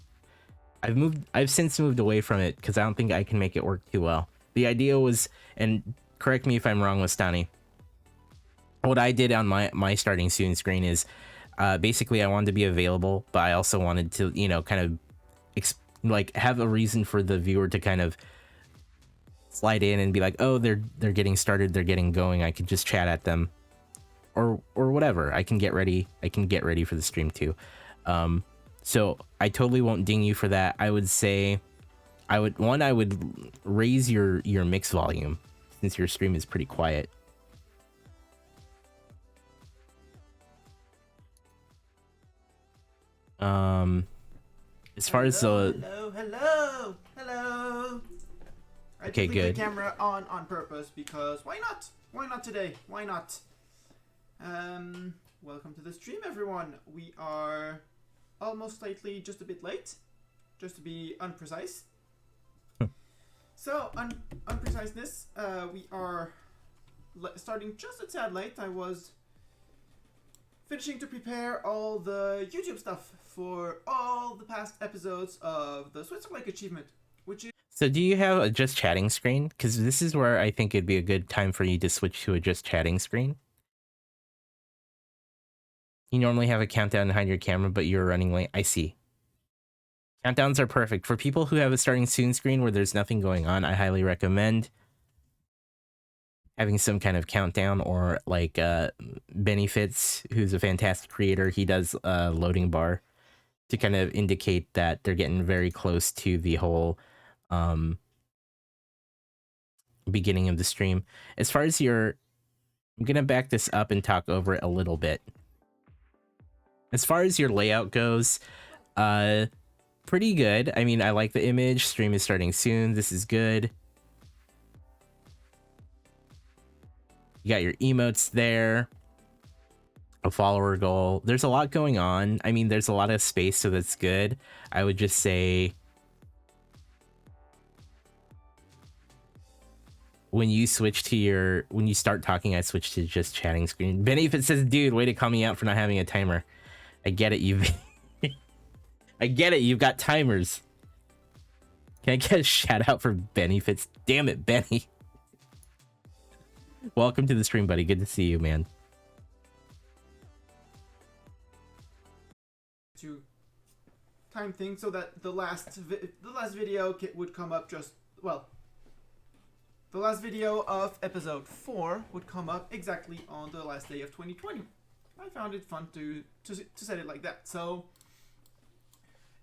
I've since moved away from it because I don't think I can make it work too well. The idea was, and correct me if I'm wrong, Mastani, what I did on my starting soon screen is basically I wanted to be available, but I also wanted to, you know, kind of like have a reason for the viewer to kind of slide in and be like, oh, they're getting started, they're getting going, I could just chat at them. whatever. I can get ready for the stream too. So I totally won't ding you for that. I would say I would raise your mix volume since your stream is pretty quiet. As far as the hello. Okay, I good. The camera on purpose because why not? Why not today? Why not? Welcome to the stream, everyone. We are almost slightly just a bit late, just to be unprecise. So, unpreciseness, we are starting just a tad late. I was finishing to prepare all the YouTube stuff for all the past episodes of the Switzerland Achievement, which is... So do you have a just chatting screen? Because this is where I think it'd be a good time for you to switch to a just chatting screen. You normally have a countdown behind your camera, but you're running late. I see. Countdowns are perfect. For people who have a starting soon screen where there's nothing going on, I highly recommend having some kind of countdown, or like Benny Fitz, who's a fantastic creator, he does a loading bar to kind of indicate that they're getting very close to the whole beginning of the stream. As far as I'm gonna back this up and talk over it a little bit. As far as your layout goes, pretty good. I mean, I like the image. Stream is starting soon. This is good. You got your emotes there. A follower goal. There's a lot going on. I mean, there's a lot of space, so that's good. I would just say when you start talking, I switch to just chatting screen. Benny, if it says, dude, way to call me out for not having a timer. I get it. I get it. You've got timers. Can I get a shout out for Benny Fitz? Damn it, Benny. Welcome to the stream, buddy. Good to see you, man. To time things so that the last video would come up just, well, the last video of episode 4 would come up exactly on the last day of 2020. I found it fun to set it like that. So,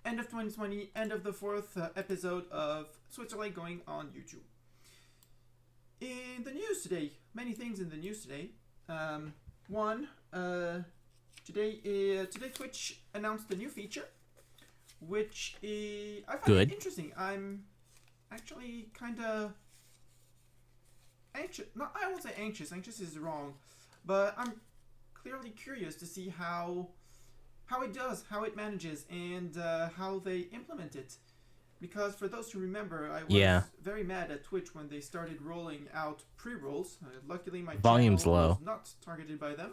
end of 2020, end of the 4th episode of Switzerland going on YouTube. In the news today, many things in the news today. Today Twitch announced a new feature, which I find it interesting. I'm actually kind of anxious. No, I won't say anxious. Anxious is wrong, but I'm clearly curious to see how it does, how it manages, and how they implement it. Because for those who remember, I was very mad at Twitch when they started rolling out pre-rolls. Luckily, my volume's channel low. was not targeted by them.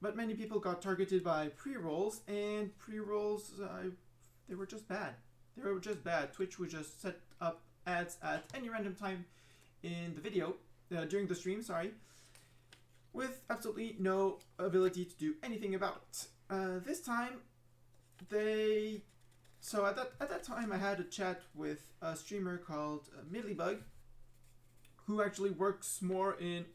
But many people got targeted by pre-rolls, and pre-rolls, they were just bad. They were just bad. Twitch would just set up ads at any random time in the video, during the stream, sorry, with absolutely no ability to do anything about it. This time, so at that time, I had a chat with a streamer called Middlybug, who actually works more in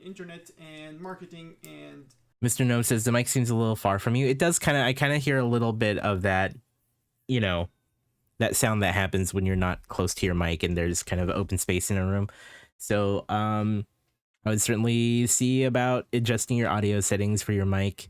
internet and marketing. And Mr. No says the mic seems a little far from you. It does I kind of hear a little bit of that, that sound that happens when you're not close to your mic and there's kind of open space in a room. So I would certainly see about adjusting your audio settings for your mic,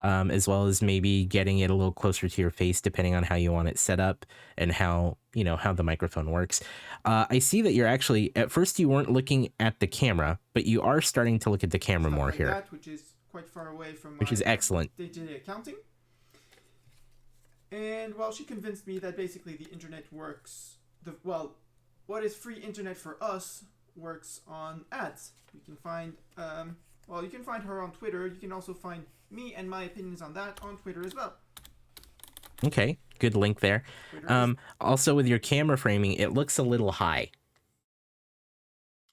as well as maybe getting it a little closer to your face, depending on how you want it set up and how the microphone works. I see that you're actually, at first you weren't looking at the camera, but you are starting to look at the camera more here. That, which is quite far away from which is excellent. Day-to-day accounting. And well, she convinced me that basically the internet works, what is free internet for us works on ads. You can find, you can find her on Twitter. You can also find me and my opinions on that on Twitter as well. Okay, good link there. Also with your camera framing, it looks a little high.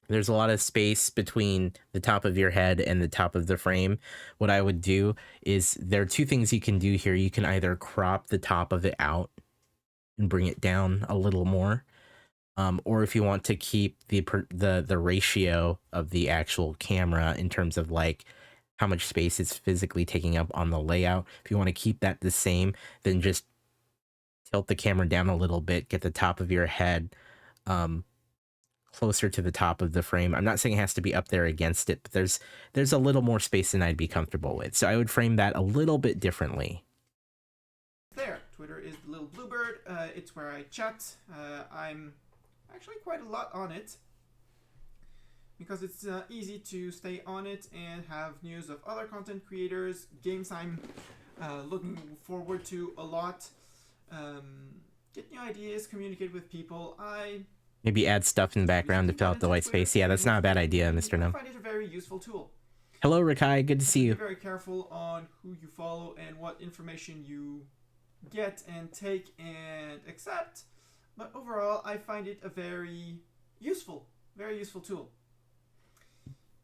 There's a lot of space between the top of your head and the top of the frame. What I would do is, there are two things you can do here. You can either crop the top of it out and bring it down a little more, or if you want to keep the ratio of the actual camera in terms of like how much space it's physically taking up on the layout. If you want to keep that the same, then just tilt the camera down a little bit, get the top of your head closer to the top of the frame. I'm not saying it has to be up there against it, but there's a little more space than I'd be comfortable with. So I would frame that a little bit differently. There, Twitter is the little bluebird. It's where I chat. I'm actually quite a lot on it because it's easy to stay on it and have news of other content creators, games I'm looking forward to a lot, get new ideas, communicate with people. Maybe add stuff in the background to fill out the white space. Yeah, that's not a bad idea, Mr. Num. I find it a very useful tool. Hello, Rikai. Good to see you. Be very careful on who you follow and what information you get and take and accept. But overall, I find it a very useful tool.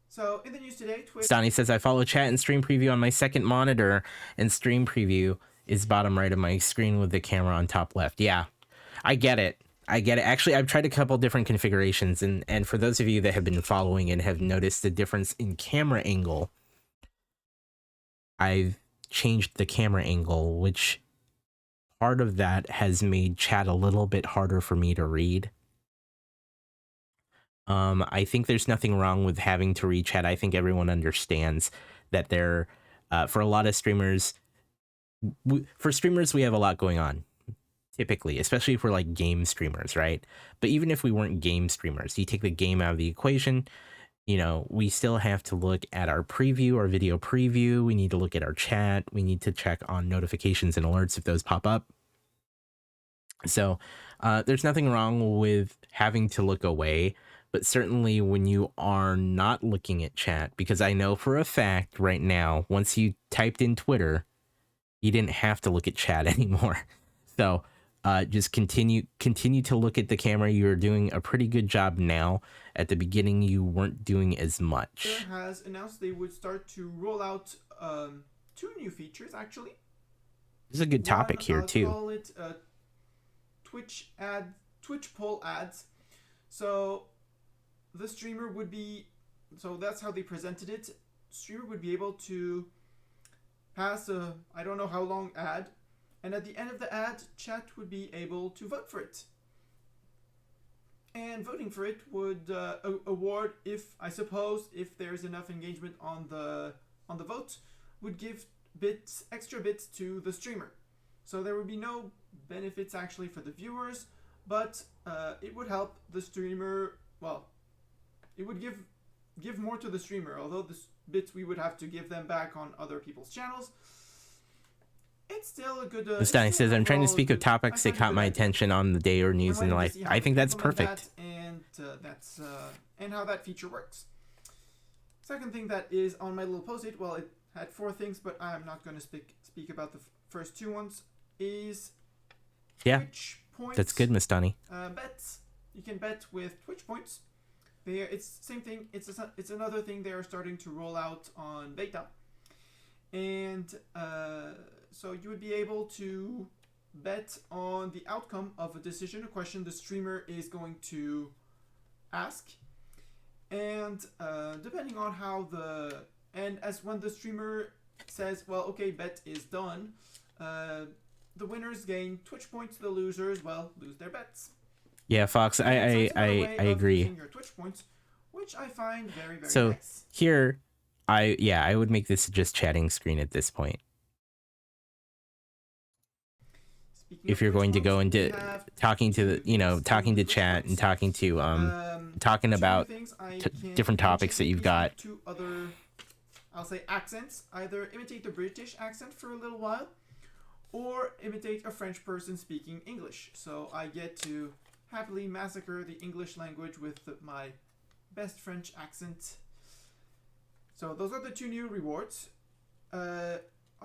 So in the news today, Mastani says, I follow chat and stream preview on my second monitor, and stream preview is bottom right of my screen with the camera on top left. Yeah, I get it. Actually, I've tried a couple different configurations, and for those of you that have been following and have noticed the difference in camera angle, I've changed the camera angle, which part of that has made chat a little bit harder for me to read. I think there's nothing wrong with having to read chat. I think everyone understands that there, for a lot of streamers, we have a lot going on. Typically, especially if we're like game streamers, right? But even if we weren't game streamers, you take the game out of the equation, you know, we still have to look at our preview, our video preview. We need to look at our chat. We need to check on notifications and alerts if those pop up. So there's nothing wrong with having to look away, but certainly when you are not looking at chat, because I know for a fact right now, once you typed in Twitter, you didn't have to look at chat anymore. So just continue to look at the camera. You're doing a pretty good job now. At the beginning, you weren't doing as much. Twitter has announced they would start to roll out 2 new features, actually. There's a good topic here, too. Call it Twitch poll ads. So the streamer would be... So that's how they presented it. Streamer would be able to pass a, I don't know how long ad, and at the end of the ad, chat would be able to vote for it. And voting for it would award, if there's enough engagement on the vote, would give extra bits to the streamer. So there would be no benefits actually for the viewers, but it would help the streamer. Well, it would give more to the streamer, although the bits we would have to give them back on other people's channels. It's still a good... Mastani says, I'm trying to speak of topics that caught my attention on the day or news in life. I think that's perfect. And how that feature works. Second thing that is on my little post-it, well, it had 4 things, but I'm not going to speak about the first 2 ones, is Twitch points. That's good, Mastani. Bets. You can bet with Twitch points. It's same thing. It's another thing they are starting to roll out on beta. And so you would be able to bet on the outcome of a decision, a question the streamer is going to ask. And depending on how when the streamer says, well, okay, bet is done, the winners gain Twitch points, the losers, well, lose their bets. Yeah, Fox, I agree. Your Twitch points, which I find very, very so nice. Here, I would make this just chatting screen at this point. If you're going to go into talking to chat and talking about different topics that you've got. 2 other, I'll say, accents. Either imitate the British accent for a little while, or imitate a French person speaking English. So I get to happily massacre the English language with my best French accent. So those are the 2 new rewards.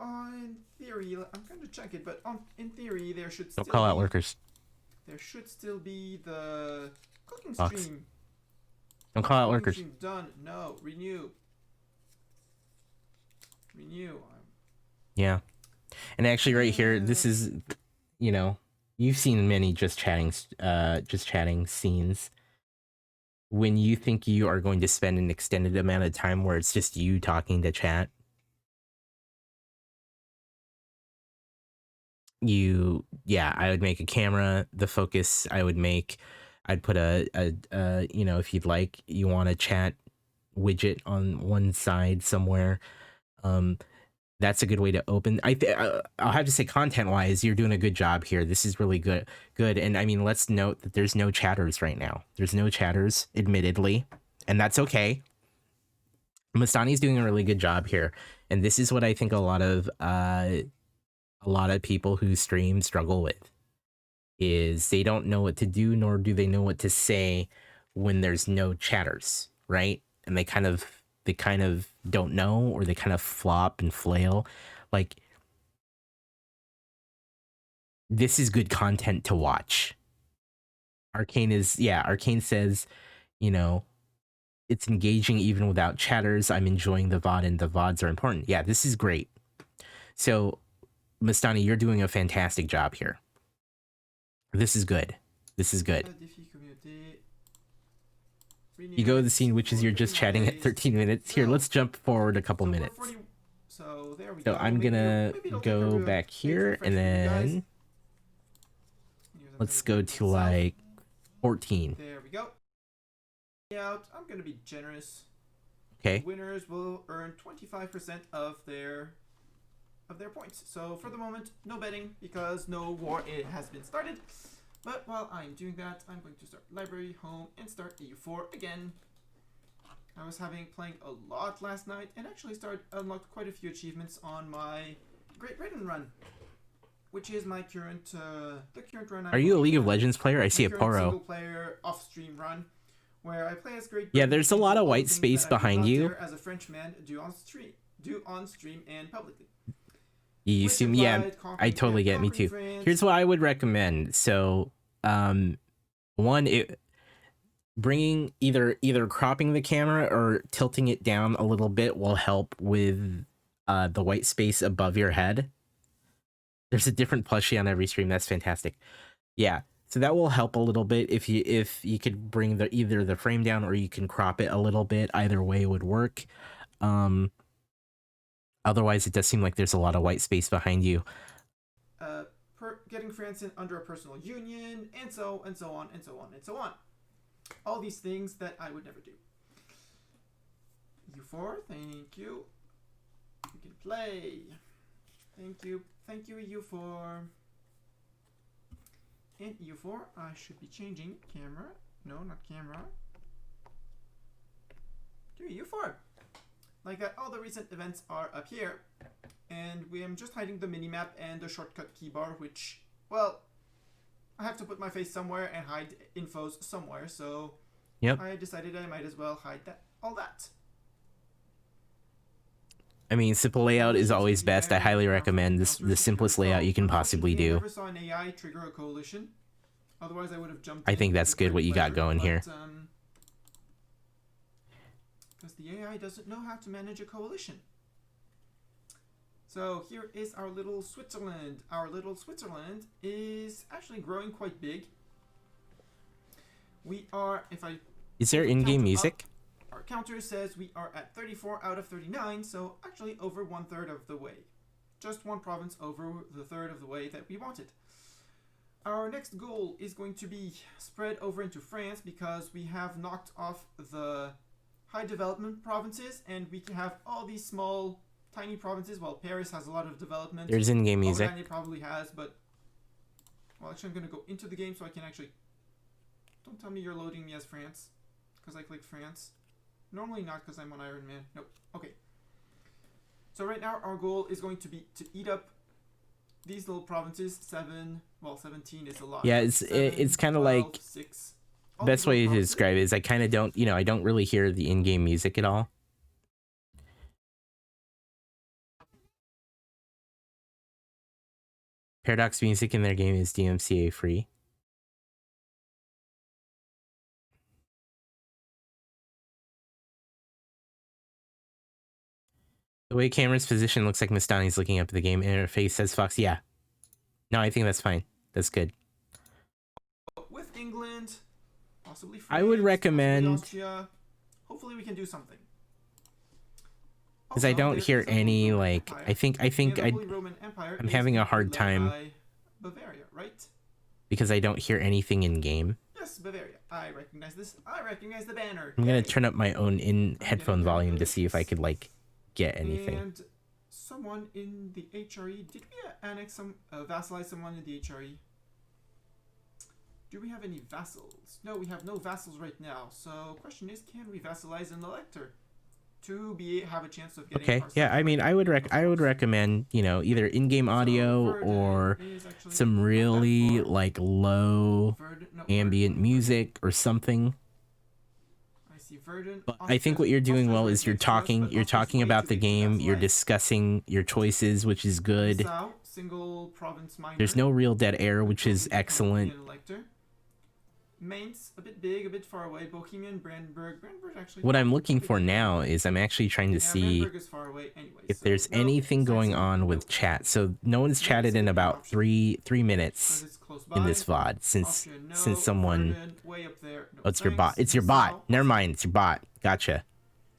In theory, I'm going to check it, but in theory, there should still Don't call out workers. There should still be the cooking Fox. stream. Don't call out workers. Stream done. No, renew. Yeah, and actually, right here, this is, You've seen many just chatting scenes. When you think you are going to spend an extended amount of time where it's just you talking to chat, I would make a camera, the focus I'd put a you know, if you'd like, you want a chat widget on one side somewhere. That's a good way to open. I'll have to say, content wise, you're doing a good job here. This is really good. And I mean, let's note that there's no chatters right now. There's no chatters, admittedly, and that's okay. Mastani's doing a really good job here, and this is what I think a lot of people who stream struggle with, is they don't know what to do, nor do they know what to say when there's no chatters, right? And they kind of don't know, or they kind of flop and flail. Like, this is good content to watch. Arcane says, you know, it's engaging even without chatters. I'm enjoying the VOD, and the VODs are important. Yeah, this is great. So, Mastani, you're doing a fantastic job here. This is good. This is good. You go to the scene, which is you're just chatting at 13 minutes. Here, let's jump forward a couple minutes. So there we go. I'm gonna go back here, and then let's go to like 14. There we go. I'm gonna be generous. Okay. Winners will earn 25% of their points. So for the moment, no betting because no war has been started. But while I'm doing that, I'm going to start library, home, and start EU4 again. I was playing a lot last night, and actually unlocked quite a few achievements on my Great Britain run, which is my current the current run. Are you a League of Legends player? I see a Poro. Single player off-stream run, where I play as Great Britain. Yeah, there's a lot of white space behind you. As a Frenchman, do on stream and publicly. You assume, yeah, I totally get me too. Here's what I would recommend. So, bringing either cropping the camera or tilting it down a little bit will help with the white space above your head. There's a different plushie on every stream. That's fantastic. Yeah, so that will help a little bit if you could bring either the frame down, or you can crop it a little bit. Either way would work. Otherwise, it does seem like there's a lot of white space behind you. Getting France under a personal union, and so on, and so on. All these things that I would never do. EU4, thank you. You can play. Thank you, EU4. In EU4, I should be changing camera. No, not camera. To EU4. Like that, all the recent events are up here, and I'm just hiding the minimap and the shortcut keybar, which, well, I have to put my face somewhere and hide infos somewhere, so yep. I decided I might as well hide all that. I mean, simple layout is always best. I highly recommend the simplest layout you can possibly do. I never saw an AI trigger a coalition. Otherwise, I would have jumped. I think that's good what you got going here. Because the AI doesn't know how to manage a coalition. So here is our little Switzerland. Our little Switzerland is actually growing quite big. We are, is there in-game music? Our counter says we are at 34 out of 39, so actually over 1/3 of the way. Just one province over the third of the way that we wanted. Our next goal is going to be spread over into France, because we have knocked off the high development provinces, and we can have all these small, tiny provinces. Well, Paris has a lot of development. There's in-game music. It probably has, but well, actually, I'm gonna go into the game so I can actually. Don't tell me you're loading me as France, because I clicked France. Normally not, because I'm on Iron Man. Nope. Okay. So right now our goal is going to be to eat up these little provinces. 17 is a lot. Yeah, it's kind of like 6. Best way to describe it is I kind of don't, I don't really hear the in-game music at all. Paradox music in their game is DMCA free. The way camera's position looks like Mastani's looking up at the game interface, says Fox. Yeah. No, I think that's fine. That's good. England, possibly France, I would recommend, possibly Austria. Hopefully we can do something. because I don't hear any, like, I think I'm having a hard time Bavaria, right? because I don't hear anything in game. Yes, Bavaria. I recognize this. I recognize the banner. I'm gonna turn up my own headphone volume to see if I could, like, get anything. And someone in the HRE, did we annex some, vassalize someone in the HRE? Do we have any vassals? No, we have no vassals right now. So, question is, can we vassalize an elector to have a chance of getting? Okay, yeah, I mean, I would recommend, you know, either in-game audio or some really, like, low ambient music or something. But I think what you're doing well is you're talking about the game, you're discussing your choices, which is good. There's no real dead air, which is excellent. Mainz, a bit big, a bit far away. Bohemian, Brandenburg actually. What I'm looking for now is I'm actually trying to see if there's anything going on with chat. So no one's chatted in about three minutes in this VOD since someone. Oh, it's your bot. It's your bot. Never mind. It's your bot. Gotcha.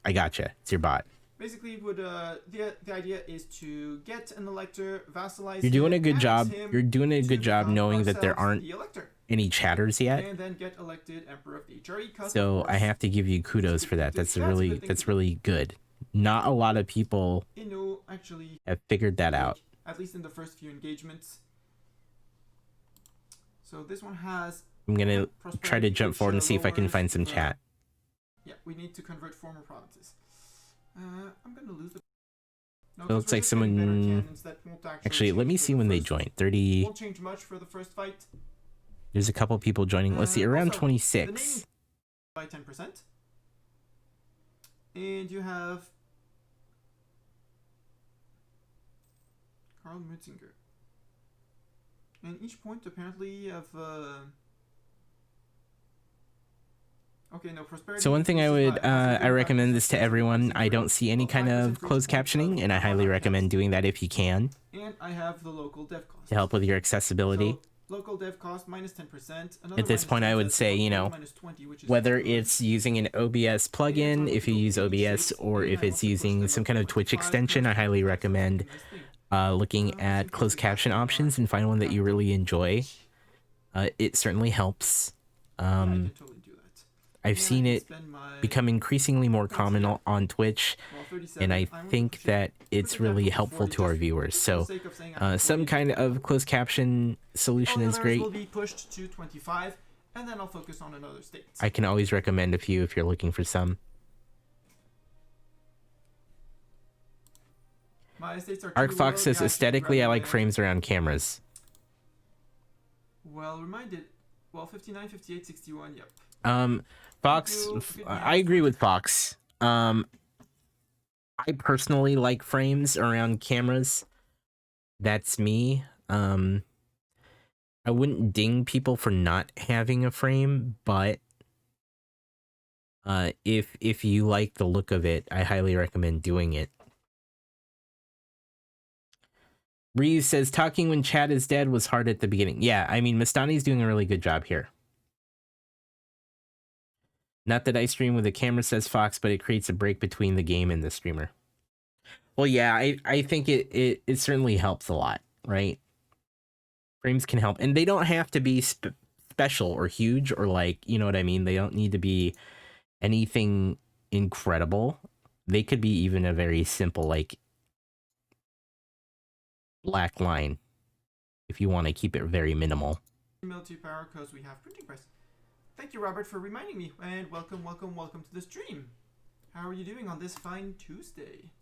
I gotcha. It's your bot. Basically, the idea is to get an elector, vassalize. You're doing a good job. You're doing a good job knowing that there aren't any chatters yet. And then get elected Emperor of the HRE. So I have to give you kudos for that. That's really good. Not a lot of people actually have figured that out. At least in the first few engagements. So this one has. I'm gonna try to jump forward and see if I can find some chat. Yeah, we need to convert former provinces. I'm gonna lose the. No, so it looks like someone. Actually, let me see when they join. 30. Won't change much for the first fight. There's a couple people joining. Let's see, around 26. By 10%. And you have Karl Mutzinger. And each point apparently of okay, no prosperity. So one thing I recommend this to everyone. I don't see any kind of closed captioning, and I highly recommend doing that if you can. And I have the local dev cost to help with your accessibility. So, local dev cost minus 10%. At this point, I would say, you know, whether it's using an OBS plugin, if you use OBS, or if it's using some kind of Twitch extension, I highly recommend looking at closed caption options and find one that you really enjoy. It certainly helps. I've seen it become increasingly more common on Twitch, and I think that it's really helpful to our viewers. So some kind of closed caption solution is great. Will be pushed to 25, and then I'll focus on another state. I can always recommend a few if you're looking for some. ArcFox says, aesthetically, I like frames around cameras. Well, reminded. Well, 59, 58, 61, yep. Fox, I agree with Fox. I personally like frames around cameras. That's me. I wouldn't ding people for not having a frame, but if you like the look of it, I highly recommend doing it. Ryu says, talking when chat is dead was hard at the beginning. Yeah, I mean, Mastani's doing a really good job here. Not that I stream with a camera, says Fox, but it creates a break between the game and the streamer. Well, yeah, I think it certainly helps a lot, right? Frames can help. And they don't have to be special or huge or, like, you know what I mean? They don't need to be anything incredible. They could be even a very simple, like, black line if you want to keep it very minimal. Military power because we have printing press. Thank you, Robert, for reminding me, and welcome to the stream. How are you doing on this fine Tuesday?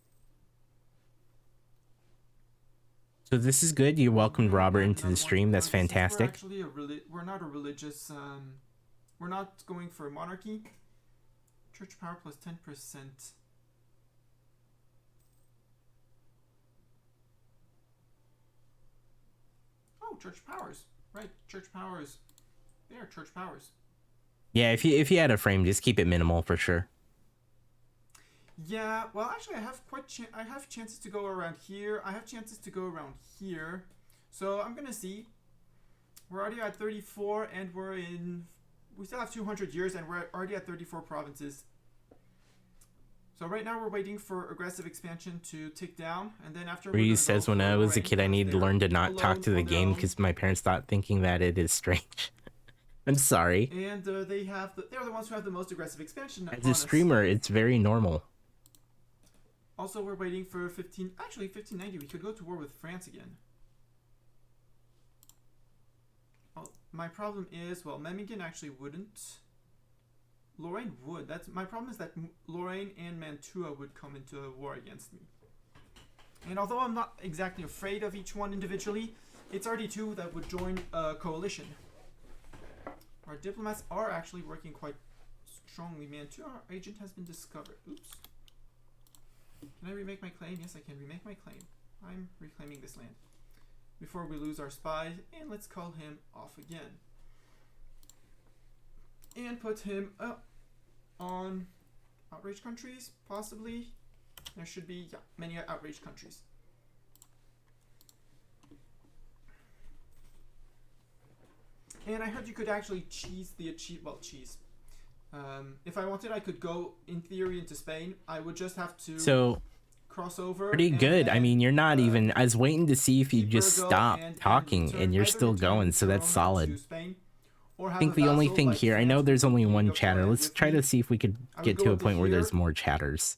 So this is good. You welcomed Robert into the stream. That's fantastic. We're actually we're not a religious. We're not going for a monarchy. Church power plus 10%. Oh, church powers. Right, church powers. They are church powers. Yeah, if you had a frame, just keep it minimal for sure. Yeah, well, actually, I have chances to go around here. I have chances to go around here. So I'm gonna see. We're already at 34, and we're in we still have 200 years, and we're already at 34 provinces. So right now we're waiting for aggressive expansion to tick down, and then after. Breeze says, when I was a kid, I needed to learn to not talk to the game because my parents thought thinking that it is strange. I'm sorry. And they're the ones who have the most aggressive expansion. As a streamer, it's very normal. Also, we're waiting for 1590. We could go to war with France again. Well, my problem is, well, Memmingen actually wouldn't. Lorraine would. My problem is that Lorraine and Mantua would come into a war against me. And although I'm not exactly afraid of each one individually, it's already two that would join a coalition. Our diplomats are actually working quite strongly. Mantua, our agent has been discovered. Oops. Can I remake my claim? Yes, I can remake my claim. I'm reclaiming this land. Before we lose our spy, and let's call him off again. And put him up on outrage countries, possibly. There should be, yeah, many outrage countries. And I heard you could actually cheese. If I wanted, I could go, in theory, into Spain. I would just have to cross over. Pretty good. I mean, you're not even... I was waiting to see if you just stop talking, and you're still going, so that's solid. I think the only thing here... I know there's only one chatter. Let's try to see if we could get to a point where there's more chatters.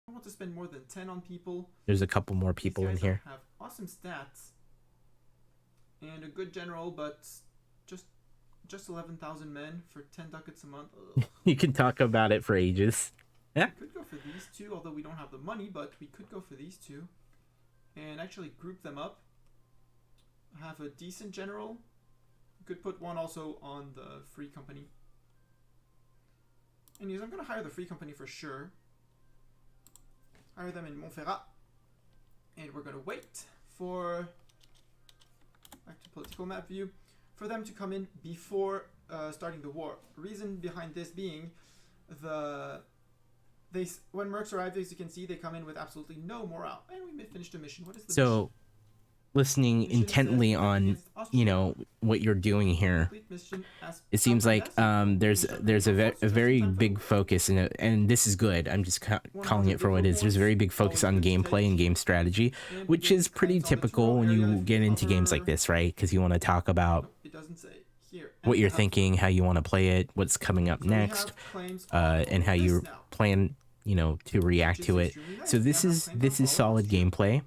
I want to spend more than 10 on people. There's a couple more people in here. Have awesome stats. And a good general, but just 11,000 men for 10 ducats a month. You can talk about it for ages. Yeah. We could go for these two, although we don't have the money, but we could go for these two. And actually group them up. Have a decent general. We could put one also on the Free Company. Anyways, I'm going to hire the Free Company for sure. Hire them in Montferrat. And we're going to wait for... Back to political map view. For them to come in before starting the war. Reason behind this being, when mercs arrive, as you can see, they come in with absolutely no morale. And we finished the mission. What is the mission? Listening intently on, you know, what you're doing here, it seems like there's a very big focus, and this is good. I'm just calling it for what it is. There's a very big focus on gameplay and game strategy, which is pretty typical when you get into games like this, right? Because you want to talk about what you're thinking, how you want to play it, what's coming up next, and how you plan, you know, to react to it. So this is solid gameplay.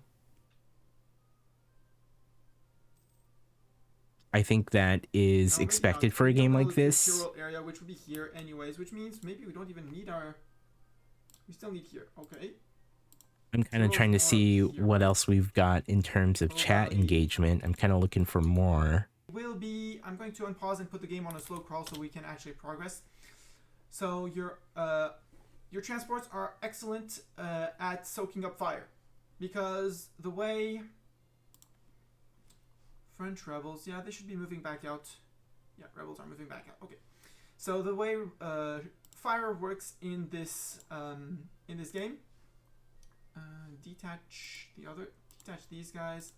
I think that is expected for a game like this. Area, which would be here anyways, which means maybe we don't even need our... We still need here, okay. I'm kind of trying to see what else we've got in terms of chat engagement. I'm kind of looking for more. I'm going to unpause and put the game on a slow crawl so we can actually progress. So your transports are excellent at soaking up fire. Because the way... French rebels, yeah, they should be moving back out. Yeah, rebels are moving back out. Okay, so the way fire works in this game, detach these guys,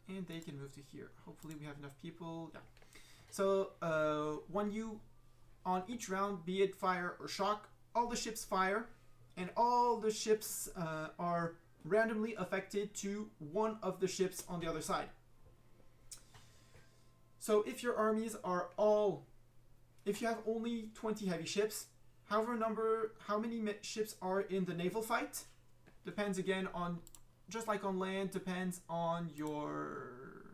and they can move to here. Hopefully, we have enough people. Yeah. So on each round, be it fire or shock, all the ships fire, and all the ships are randomly affected to one of the ships on the other side. So if your armies are if you have only 20 heavy ships, how many ships are in the naval fight depends again on, just like on land, depends on your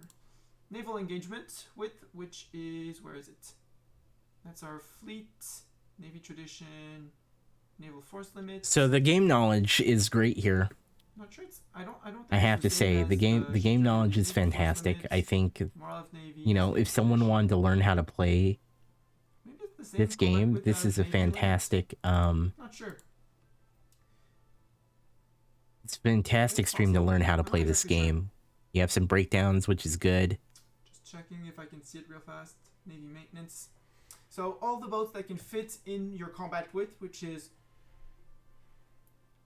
naval engagement with, which is, where is it? That's our fleet, navy tradition, naval force limit. So the game knowledge is great here. Not sure I have to say the game knowledge is fantastic. I think, you know, if someone wanted to learn how to play this game, this is a fantastic not sure. It's a fantastic stream to learn how to play this game. You have some breakdowns, which is good. Just checking if I can see it real fast. Navy maintenance. So all the boats that can fit in your combat width, which is,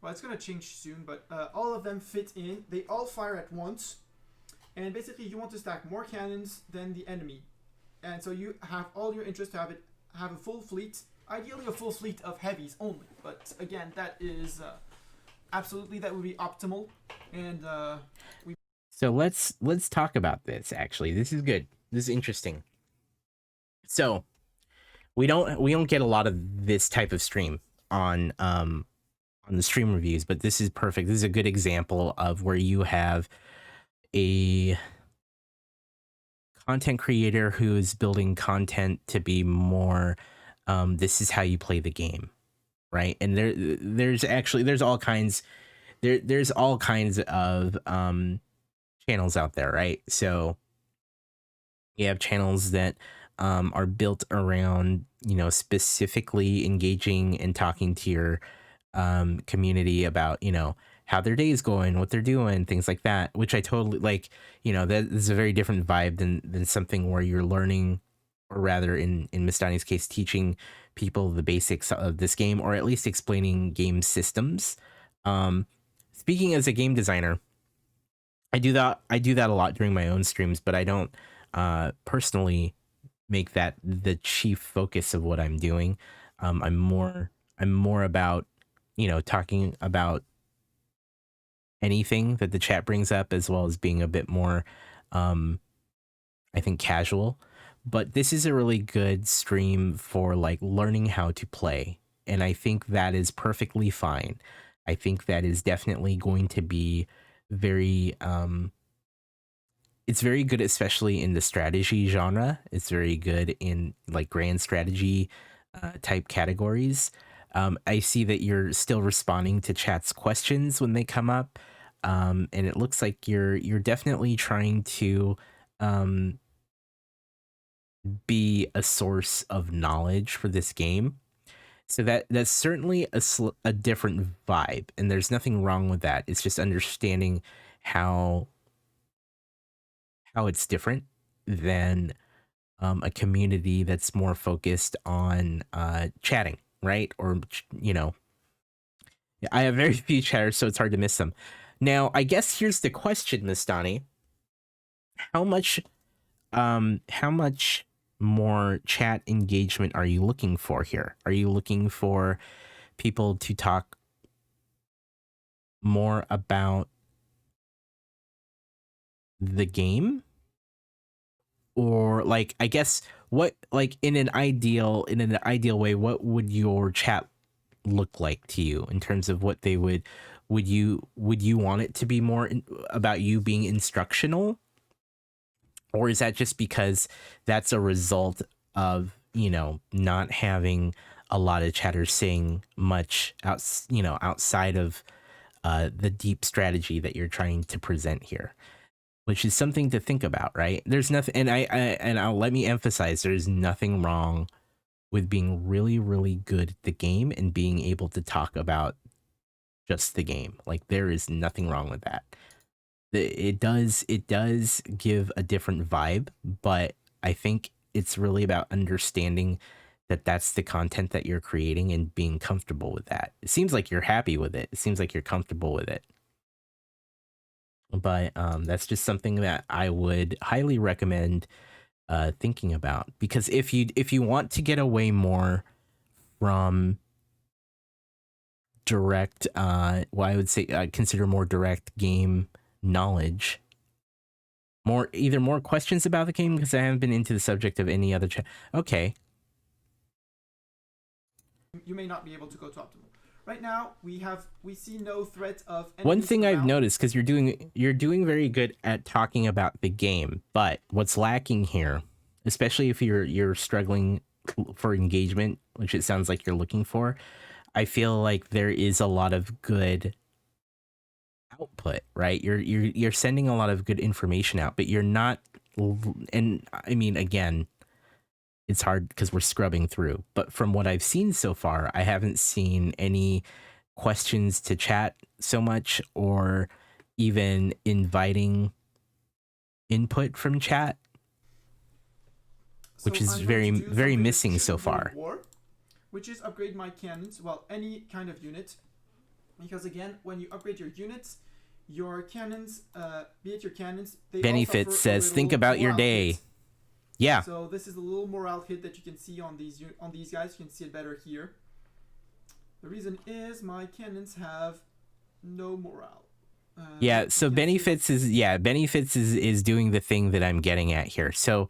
well, it's going to change soon, but all of them fit in. They all fire at once. And basically, you want to stack more cannons than the enemy. and so you have all your interest to have a full fleet, ideally a full fleet of heavies only. But again, that is absolutely, that would be optimal. And so let's talk about this. Actually, this is good. This is interesting. So we don't get a lot of this type of stream on the stream reviews, but this is perfect. This is a good example of where you have a content creator who is building content to be more this is how you play the game, right? And there's all kinds of channels out there, right? So you have channels that are built around, specifically engaging and talking to your community about, how their day is going, what they're doing, things like that, which I totally like. That is a very different vibe than something where you're learning, or rather in Mastani's case, teaching people the basics of this game, or at least explaining game systems. Speaking as a game designer, I do that a lot during my own streams, but I don't personally make that the chief focus of what I'm doing. I'm more about, talking about anything that the chat brings up, as well as being a bit more, I think, casual. But this is a really good stream for like learning how to play. And I think that is perfectly fine. I think that is definitely going to be very, it's very good, especially in the strategy genre. It's very good in like grand strategy type categories. I see that you're still responding to chat's questions when they come up. And it looks like you're definitely trying to be a source of knowledge for this game. So that's certainly a different vibe, and there's nothing wrong with that. It's just understanding how it's different than a community that's more focused on chatting, right? Or I have very few chatters, so it's hard to miss them. Now, I guess here's the question, Mastani. How much more chat engagement are you looking for here? Are you looking for people to talk more about the game? Or like, I guess, what, like, in an ideal way, what would your chat look like to you in terms of what they would you want it to be more about you being instructional? Or is that just because that's a result of, not having a lot of chatters saying much outside of the deep strategy that you're trying to present here, which is something to think about, right? There's nothing, and I'll let me emphasize, there's nothing wrong with being really, really good at the game and being able to talk about just the game. Like, there is nothing wrong with that. It does give a different vibe, but I think it's really about understanding that that's the content that you're creating and being comfortable with that. It seems like you're happy with it. It seems like you're comfortable with it. But that's just something that I would highly recommend thinking about, because if you want to get away more from direct, I would say consider more direct game knowledge, either more questions about the game, because I haven't been into the subject of any other chat. Okay. You may not be able to go to optimal. Right now, we see no threat of enemies. One thing around. I've noticed, because you're doing very good at talking about the game, but what's lacking here, especially if you're struggling for engagement, which it sounds like you're looking for, I feel like there is a lot of good output, right? You're sending a lot of good information out, but you're not, and I mean, again, it's hard because we're scrubbing through, but from what I've seen so far, I haven't seen any questions to chat so much, or even inviting input from chat, which is very missing so far. Which is upgrade my cannons, well, any kind of unit, because again, when you upgrade your units, your cannons, be it your cannons, they Bennyfit says, think about your day. Yeah. So this is a little morale hit that you can see on these guys. You can see it better here. The reason is my cannons have no morale. Yeah, so Benefits is doing the thing that I'm getting at here. So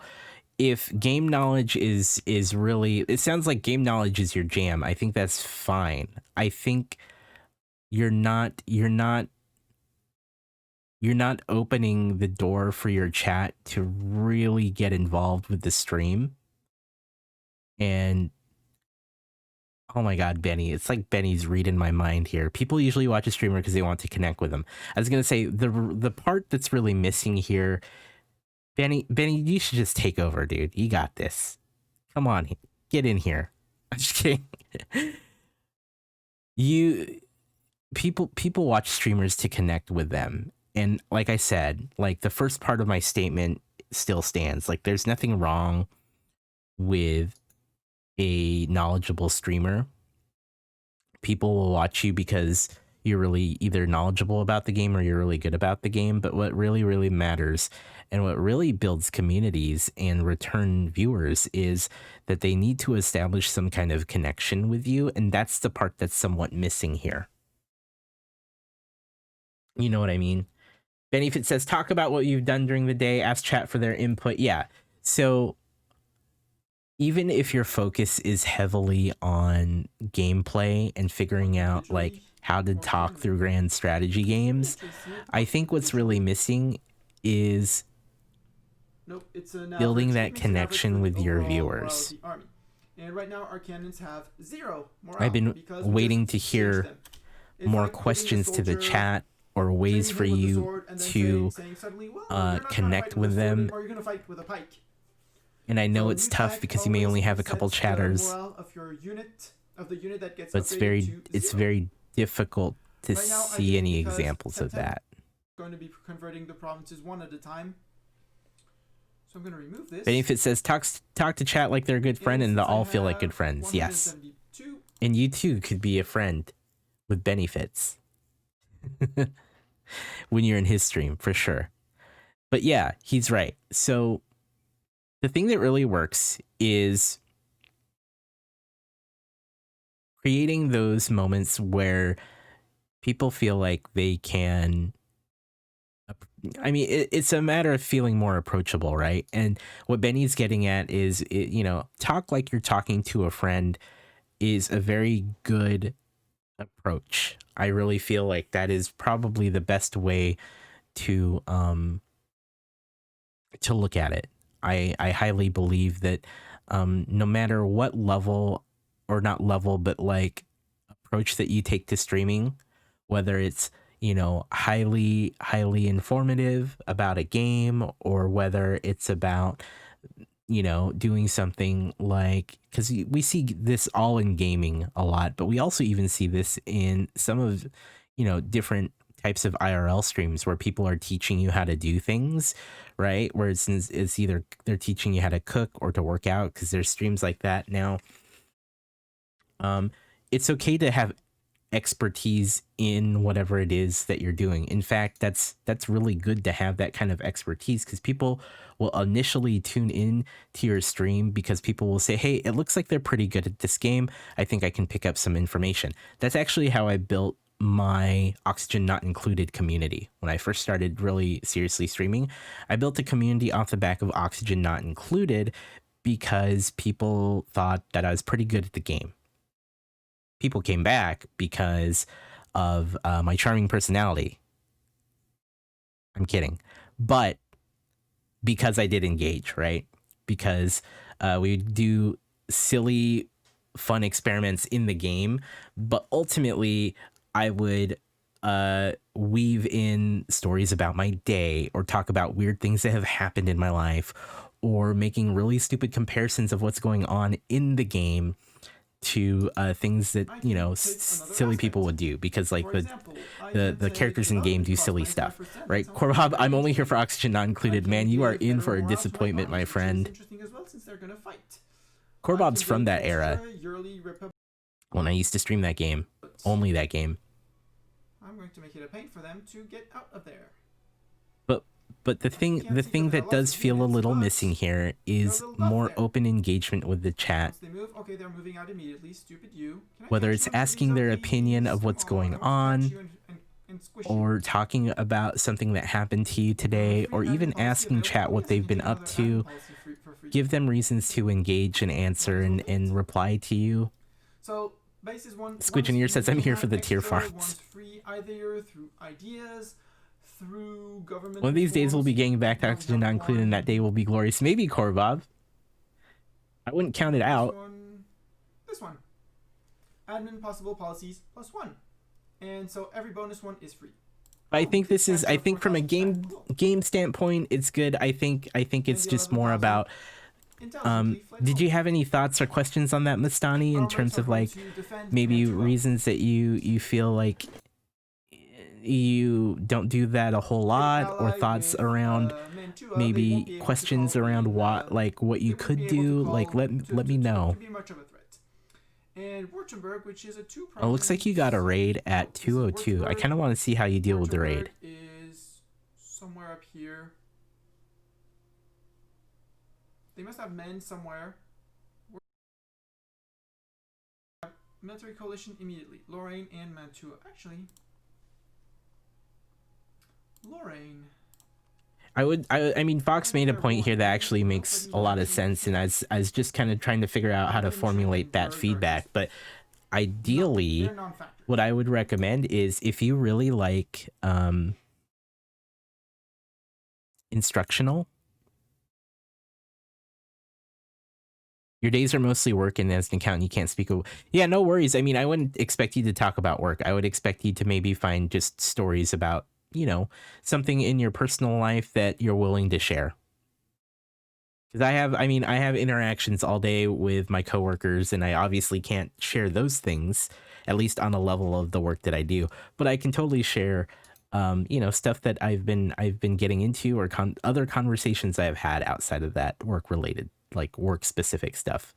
if game knowledge is really, it sounds like game knowledge is your jam. I think that's fine. I think you're not opening the door for your chat to really get involved with the stream. And oh my God, Benny. It's like Benny's reading my mind here. People usually watch a streamer because they want to connect with them. I was going to say the part that's really missing here, Benny, you should just take over, dude. You got this. Come on, get in here. I'm just kidding. People watch streamers to connect with them. And like I said, like the first part of my statement still stands. Like there's nothing wrong with a knowledgeable streamer. People will watch you because you're really either knowledgeable about the game or you're really good about the game. But what really, really matters and what really builds communities and return viewers is that they need to establish some kind of connection with you. And that's the part that's somewhat missing here. You know what I mean? Benefit says, talk about what you've done during the day, ask chat for their input. Yeah. So even if your focus is heavily on gameplay and figuring out like how to talk through grand strategy games, I think what's really missing is building that connection with your viewers. And right now our cannons have 0 morale. I've been waiting to hear more questions to the chat or ways for you to connect with them. Or you're gonna fight with a pike. And I know it's tough because you may only have a couple chatters, but it's very difficult to see any examples of that. Going to be converting the provinces one at a time. So I'm going to remove this. Benefit says talk to chat like they're a good friend, and they'll all feel like good friends. Yes, and you too could be a friend with Benefits when you're in his stream for sure. But yeah, he's right. So the thing that really works is creating those moments where people feel like they can, I mean, it's a matter of feeling more approachable, right? And what Benny's getting at is, talk like you're talking to a friend is a very good approach. I really feel like that is probably the best way to look at it. I highly believe that no matter what level, or not level, but like approach that you take to streaming, whether it's, highly informative about a game, or whether it's about, doing something like, because we see this all in gaming a lot, but we also even see this in some of, different types of IRL streams where people are teaching you how to do things, right? Where it's either they're teaching you how to cook or to work out, because there's streams like that now. It's okay to have expertise in whatever it is that you're doing. In fact, that's really good to have that kind of expertise, because people will initially tune in to your stream because people will say, hey, it looks like they're pretty good at this game. I think I can pick up some information. That's actually how I built my Oxygen Not Included community. When I first started really seriously streaming, I built a community off the back of Oxygen Not Included because people thought that I was pretty good at the game. People came back because of my charming personality. I'm kidding. But because I did engage, right? Because we do silly, fun experiments in the game, but ultimately I would weave in stories about my day, or talk about weird things that have happened in my life, or making really stupid comparisons of what's going on in the game to things that, silly people would do, because like the characters in game do silly stuff, right? Corbob, I'm only here for Oxygen Not Included. Man, you are in for a disappointment, my friend. Corbob's from that era when I used to stream that game, only that game. I'm going to make it a pain for them to get out of there. But the thing that does feel a little missing here is more open engagement with the chat. Once they move, okay, they're moving out immediately. Stupid you. Whether it's asking their opinion of what's going on, or talking about something that happened to you today, or even asking chat what they've been up to, give them reasons to engage and answer and reply to you. So bases one. Squidge Engineer says I'm here for the tier farms. One's free either through ideas, through government. One of these days we'll be getting back to Oxygen Not Included, and that day will be glorious. Maybe, Korbob. I wouldn't count it out. This one. Admin possible policies +1. And so every bonus one is free. I think this is, I think from a game standpoint, it's good. I think it's just more about, did you have any thoughts or questions on that, Mastani, in terms of like maybe reasons that you feel like you don't do that a whole lot, or thoughts around maybe questions around what you could do? Like let me know. And Württemberg, which is a 2 Oh, looks like you got a raid at 202. I kind of want to see how you deal with the raid. Is somewhere up here. They must have men somewhere. Military coalition immediately. Lorraine and Mantua. Actually, Lorraine. I mean, Fox made a point here that actually makes a lot of sense, and I was just kind of trying to figure out how to formulate that feedback. But ideally, what I would recommend is if you really like instructional, your days are mostly working as an accountant, you can't speak of... Yeah, no worries. I mean, I wouldn't expect you to talk about work. I would expect you to maybe find just stories about, you know, something in your personal life that you're willing to share. Because I have interactions all day with my coworkers, and I obviously can't share those things, at least on a level of the work that I do. But I can totally share, you know, stuff that I've been getting into, or other conversations I've had outside of that, work related, like work specific stuff.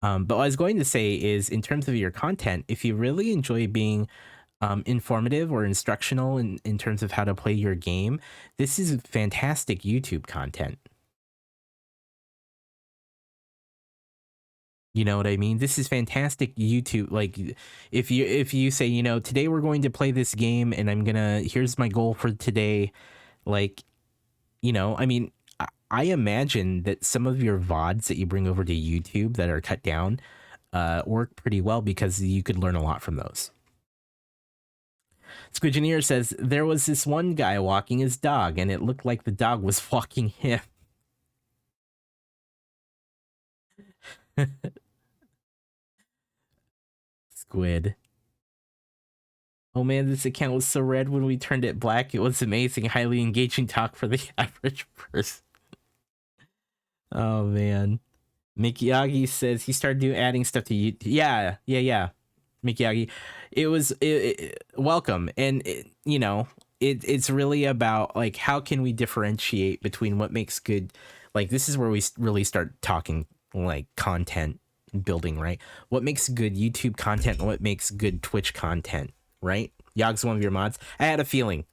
But what I was going to say is, in terms of your content, if you really enjoy being informative or instructional in terms of how to play your game, this is fantastic YouTube content. You know what I mean? This is fantastic YouTube. Like, if you say, you know, today we're going to play this game, and here's my goal for today. Like, you know, I mean, I imagine that some of your VODs that you bring over to YouTube that are cut down work pretty well, because you could learn a lot from those. Squidgeneer says, there was this one guy walking his dog, and it looked like the dog was walking him. Squid. Oh man, this account was so red when we turned it black. It was amazing. Highly engaging talk for the average person. Oh man. Mikiyagi says he started adding stuff to YouTube. Yeah. Mikiyagi, it was welcome. And you know, it's really about like, how can we differentiate between what makes good, like this is where we really start talking like content building, right? What makes good YouTube content and what makes good Twitch content, right? Yog's one of your mods. I had a feeling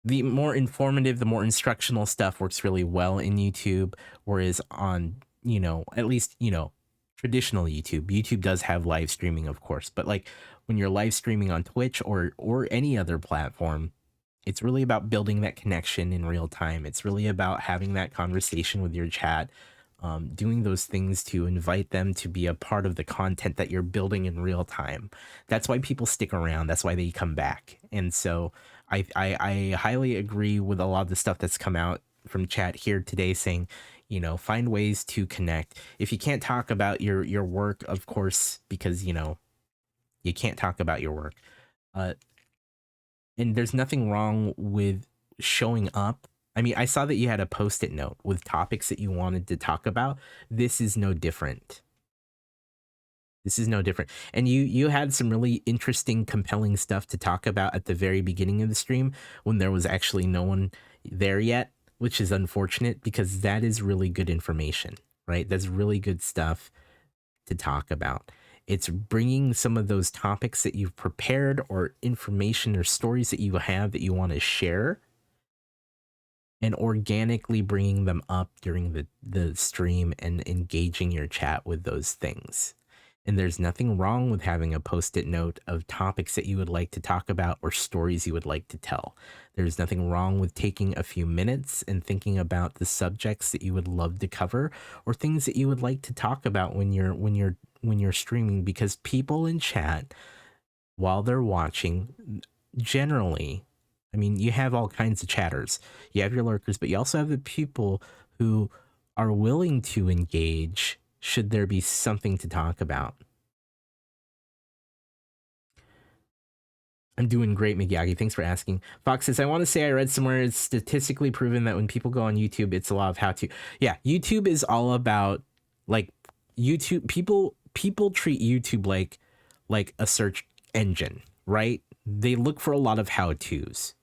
the more informative, the more instructional stuff works really well in YouTube, whereas on, you know, at least, you know, traditional YouTube does have live streaming, of course, but like when you're live streaming on Twitch or any other platform, it's really about building that connection in real time. It's really about having that conversation with your chat, doing those things to invite them to be a part of the content that you're building in real time. That's why people stick around. That's why they come back. And so I highly agree with a lot of the stuff that's come out from chat here today, saying, you know, find ways to connect. If you can't talk about your work, of course, because, you know, you can't talk about your work. And there's nothing wrong with showing up. I mean, I saw that you had a Post-it note with topics that you wanted to talk about. This is no different. This is no different. And you had some really interesting, compelling stuff to talk about at the very beginning of the stream when there was actually no one there yet, which is unfortunate, because that is really good information, right? That's really good stuff to talk about. It's bringing some of those topics that you've prepared, or information or stories that you have that you want to share, and organically bringing them up during the stream and engaging your chat with those things. And there's nothing wrong with having a post-it note of topics that you would like to talk about or stories you would like to tell. There's nothing wrong with taking a few minutes and thinking about the subjects that you would love to cover or things that you would like to talk about when you're streaming, because people in chat, while they're watching, generally, I mean, you have all kinds of chatters. You have your lurkers, but you also have the people who are willing to engage should there be something to talk about. I'm doing great, Miyagi. Thanks for asking. Fox says, I want to say I read somewhere it's statistically proven that when people go on YouTube, it's a lot of how to. Yeah, YouTube is all about, like, YouTube. People treat YouTube like a search engine, right? They look for a lot of how-tos.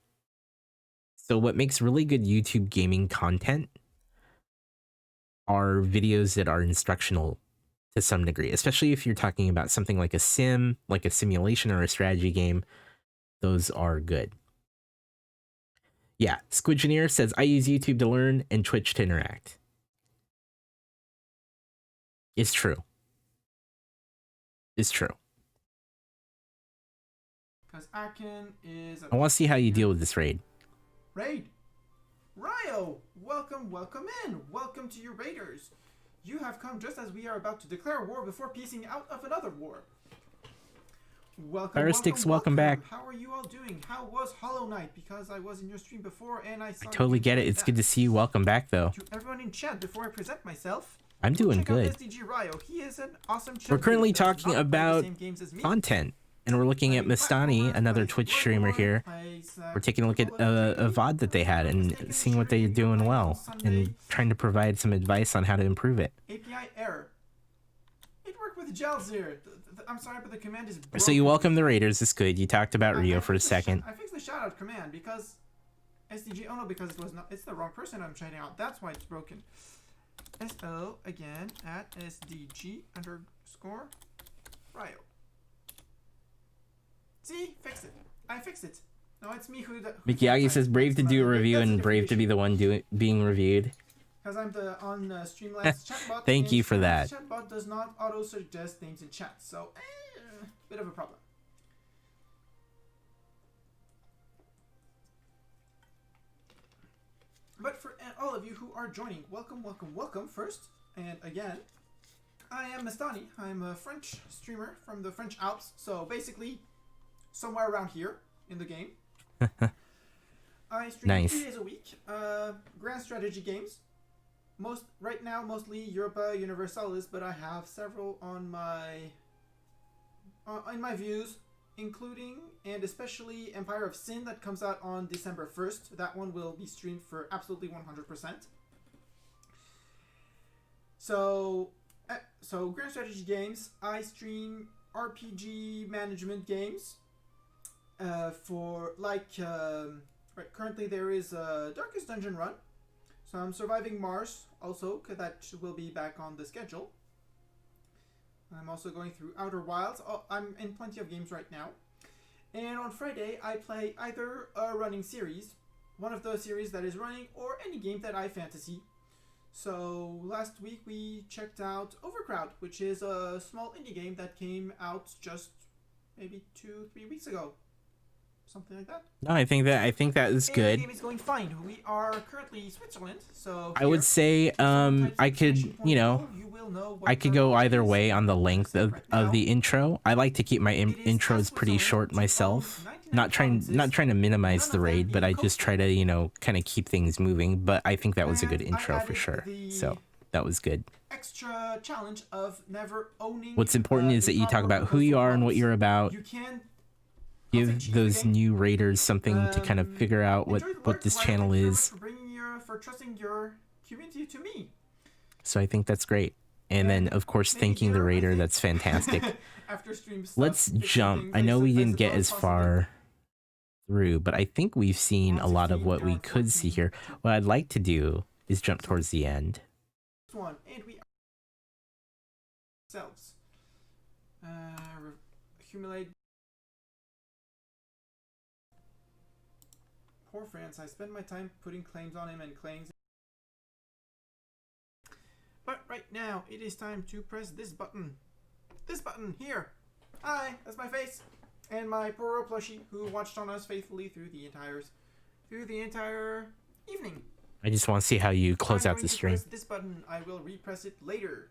So what makes really good YouTube gaming content are videos that are instructional to some degree, especially if you're talking about something like a sim, like a simulation or a strategy game. Those are good. Yeah, Squidgeneer says, I use YouTube to learn and Twitch to interact. It's true. It's true. Because Akin is... I want to see how you deal with this raid. Raid? Ryo! Welcome in! Welcome to your raiders! You have come just as we are about to declare war before piecing out of another war. Welcome back. How are you all doing? How was Hollow Knight? Because I was in your stream before and I saw I totally get it. It's good to see you. Welcome back, though. To everyone in chat, before I present myself, I'm doing good. SDG Ryo. He is an awesome We're currently talking about content, and we're looking at Mastani, another Twitch streamer here. We're taking a look at a VOD that they had and seeing what they're doing well and trying to provide some advice on how to improve it. API error. It worked with gels here. I'm sorry, but the command is broken. So you welcome the raiders. It's good. You talked about Rio for a second. I fixed the shoutout command because SDG. Oh no, because it was not. It's the wrong person I'm shouting out. That's why it's broken. SO again at SDG _ Ryo. See, fixed it. I fixed it. No, it's me who. Mikiyagi says brave to do a review and brave to be the one being reviewed. Because I'm the on Streamlabs chatbot. Thank you for that. Chatbot does not auto suggest names in chat, so bit of a problem. But for all of you who are joining, welcome first. And again, I am Mastani. I'm a French streamer from the French Alps, so basically somewhere around here in the game. I stream 3 days a week. Grand strategy games. Right now, mostly Europa Universalis, but I have several on my in my views, including and especially Empire of Sin that comes out on December 1st. That one will be streamed for absolutely 100%. So Grand Strategy games, I stream RPG management games. Currently there is Darkest Dungeon Run. So I'm surviving Mars also, because that will be back on the schedule. I'm also going through Outer Wilds. Oh, I'm in plenty of games right now. And on Friday, I play either a running series, one of those series that is running, or any game that I fantasy. So last week we checked out Overcrowd, which is a small indie game that came out just maybe 2-3 weeks ago. Something like that. No, I think that is good. The game is going fine. We are currently Switzerland, so I would say I could, I could go either way on the length of the intro. I like to keep my intros pretty short myself. Not trying to minimize the raid, but I just try to, kind of keep things moving. But I think that was a good intro for sure. So that was good. Extra challenge of never owning. What's important is that you talk about who you are and what you're about. You can give those new raiders something to kind of figure out what this channel is. For trusting your community to me. So I think that's great. And then, of course, thanking the raider. That's fantastic. Let's jump. I know we didn't get as far through, but I think we've seen a lot of what we could see here. What I'd like to do is jump towards the end. And we ourselves accumulate. Poor France. I spend my time putting claims on him and claims. But right now, it is time to press this button. This button here. Hi, that's my face. And my poor plushie who watched on us faithfully through the entire evening. I just want to see how you close out the stream. Press this button. I will repress it later.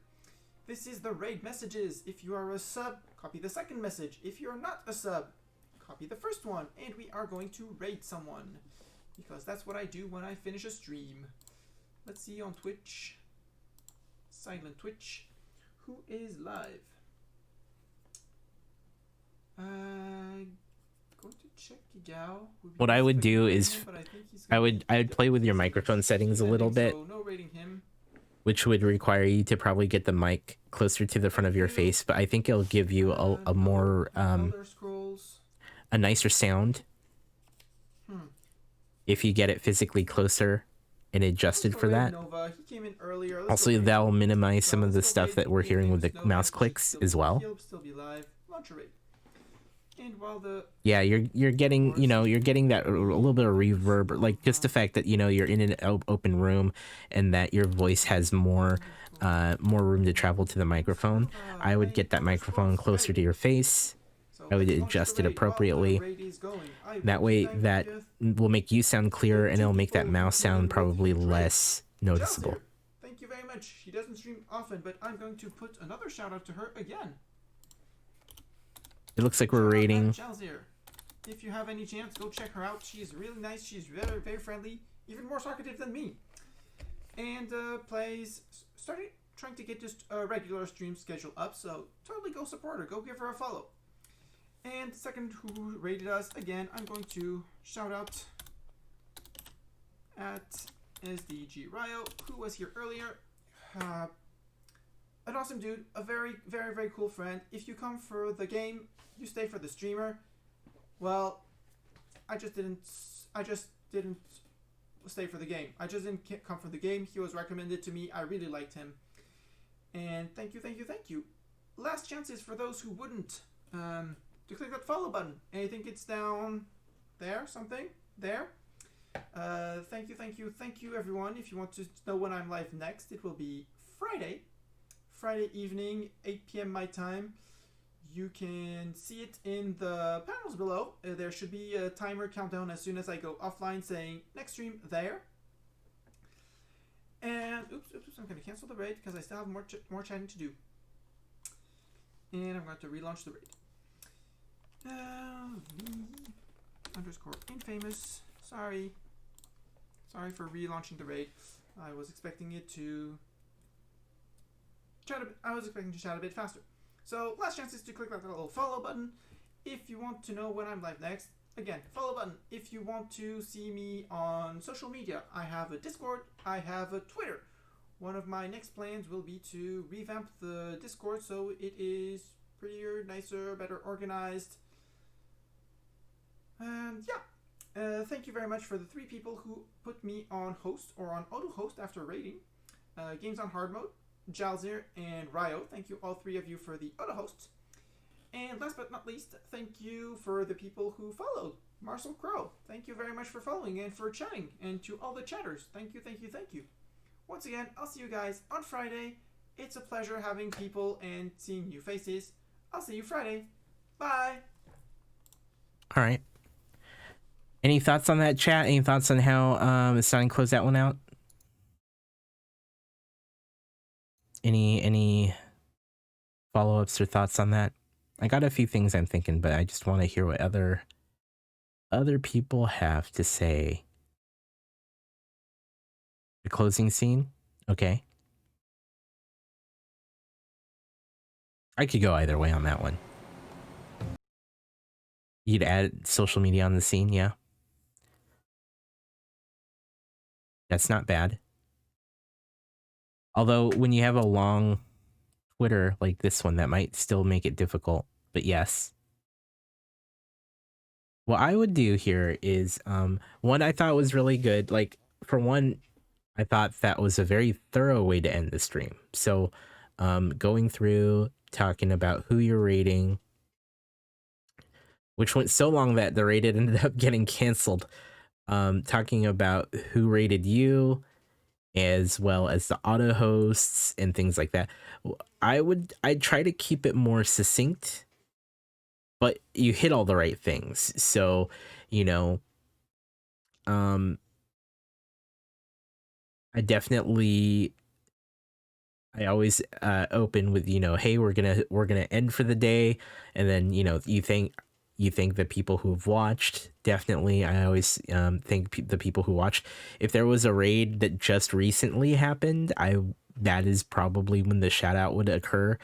This is the raid messages. If you are a sub, copy the second message. If you're not a sub, copy the first one. And we are going to raid someone, because that's what I do when I finish a stream. Let's see on Twitch. Silent Twitch. Who is live? Going to check Gao. What I would do is I would play with your microphone settings a little bit, no raiding him, which would require you to probably get the mic closer to the front of your face, but I think it'll give you a more a nicer sound if you get it physically closer and adjusted for that. He came in earlier. Also, that'll minimize some of the stuff that we're hearing with the mouse clicks as well. He'll still be live. Launch a raid. And while the yeah, you're getting, you know, you're getting that a little bit of reverb, like just the fact that, you know, you're in an open room and that your voice has more room to travel to the microphone. I would get that microphone closer to your face. I would adjust it appropriately. That way that will make you sound clearer, and it'll make that mouse sound probably less noticeable. Thank you very much. She doesn't stream often, but I'm going to put another shout out to her again. It looks like we're rating. If you have any chance, go check her out. She's really nice. She's very, very friendly. Even more talkative than me. And started trying to get just a regular stream schedule up. So totally go support her. Go give her a follow. And second who rated us, again, I'm going to shout out at SDG Ryo, who was here earlier. An awesome dude, a very, very, very cool friend. If you come for the game, you stay for the streamer. Well, I just didn't stay for the game. I just didn't come for the game. He was recommended to me. I really liked him. And thank you, thank you, thank you. Last chances for those who wouldn't to click that follow button. And I think it's down there, something there. Thank you, thank you, thank you, everyone. If you want to know when I'm live next, it will be Friday evening, 8 p.m. my time. You can see it in the panels below. There should be a timer countdown as soon as I go offline saying next stream there. And oops, I'm going to cancel the raid because I still have more chatting to do. And I'm going to relaunch the raid. _infamous. Sorry for relaunching the raid. I was expecting it to chat a bit faster. So last chance is to click that little follow button if you want to know when I'm live next. Again, follow button if you want to see me on social media. I have a Discord, I have a Twitter. One of my next plans will be to revamp the Discord so it is prettier, nicer, better organized. And yeah, thank you very much for the 3 people who put me on host or on auto host after raiding. Games on hard mode, Jalzir and Ryo. Thank you all 3 of you for the auto hosts. And last but not least, thank you for the people who followed. Marcel Crow, thank you very much for following and for chatting. And to all the chatters, thank you, thank you, thank you. Once again, I'll see you guys on Friday. It's a pleasure having people and seeing new faces. I'll see you Friday. Bye. All right. Any thoughts on that, chat? Any thoughts on how Mastani closed that one out? Any follow-ups or thoughts on that? I got a few things I'm thinking, but I just want to hear what other people have to say. The closing scene? Okay. I could go either way on that one. You'd add social media on the scene, yeah. That's not bad. Although when you have a long Twitter like this one, that might still make it difficult, but yes. What I would do here is, one I thought was really good. Like, for one, I thought that was a very thorough way to end the stream. So, going through, talking about who you're rating, which went so long that the raid ended up getting canceled. talking about who rated you, as well as the auto hosts and things like that. I'd try to keep it more succinct, but you hit all the right things. So, you know, I definitely, I always open with, hey, we're gonna end for the day, and then you think the people who've watched. Definitely, I always thank the people who watched. If there was a raid that just recently happened, that is probably when the shout out would occur.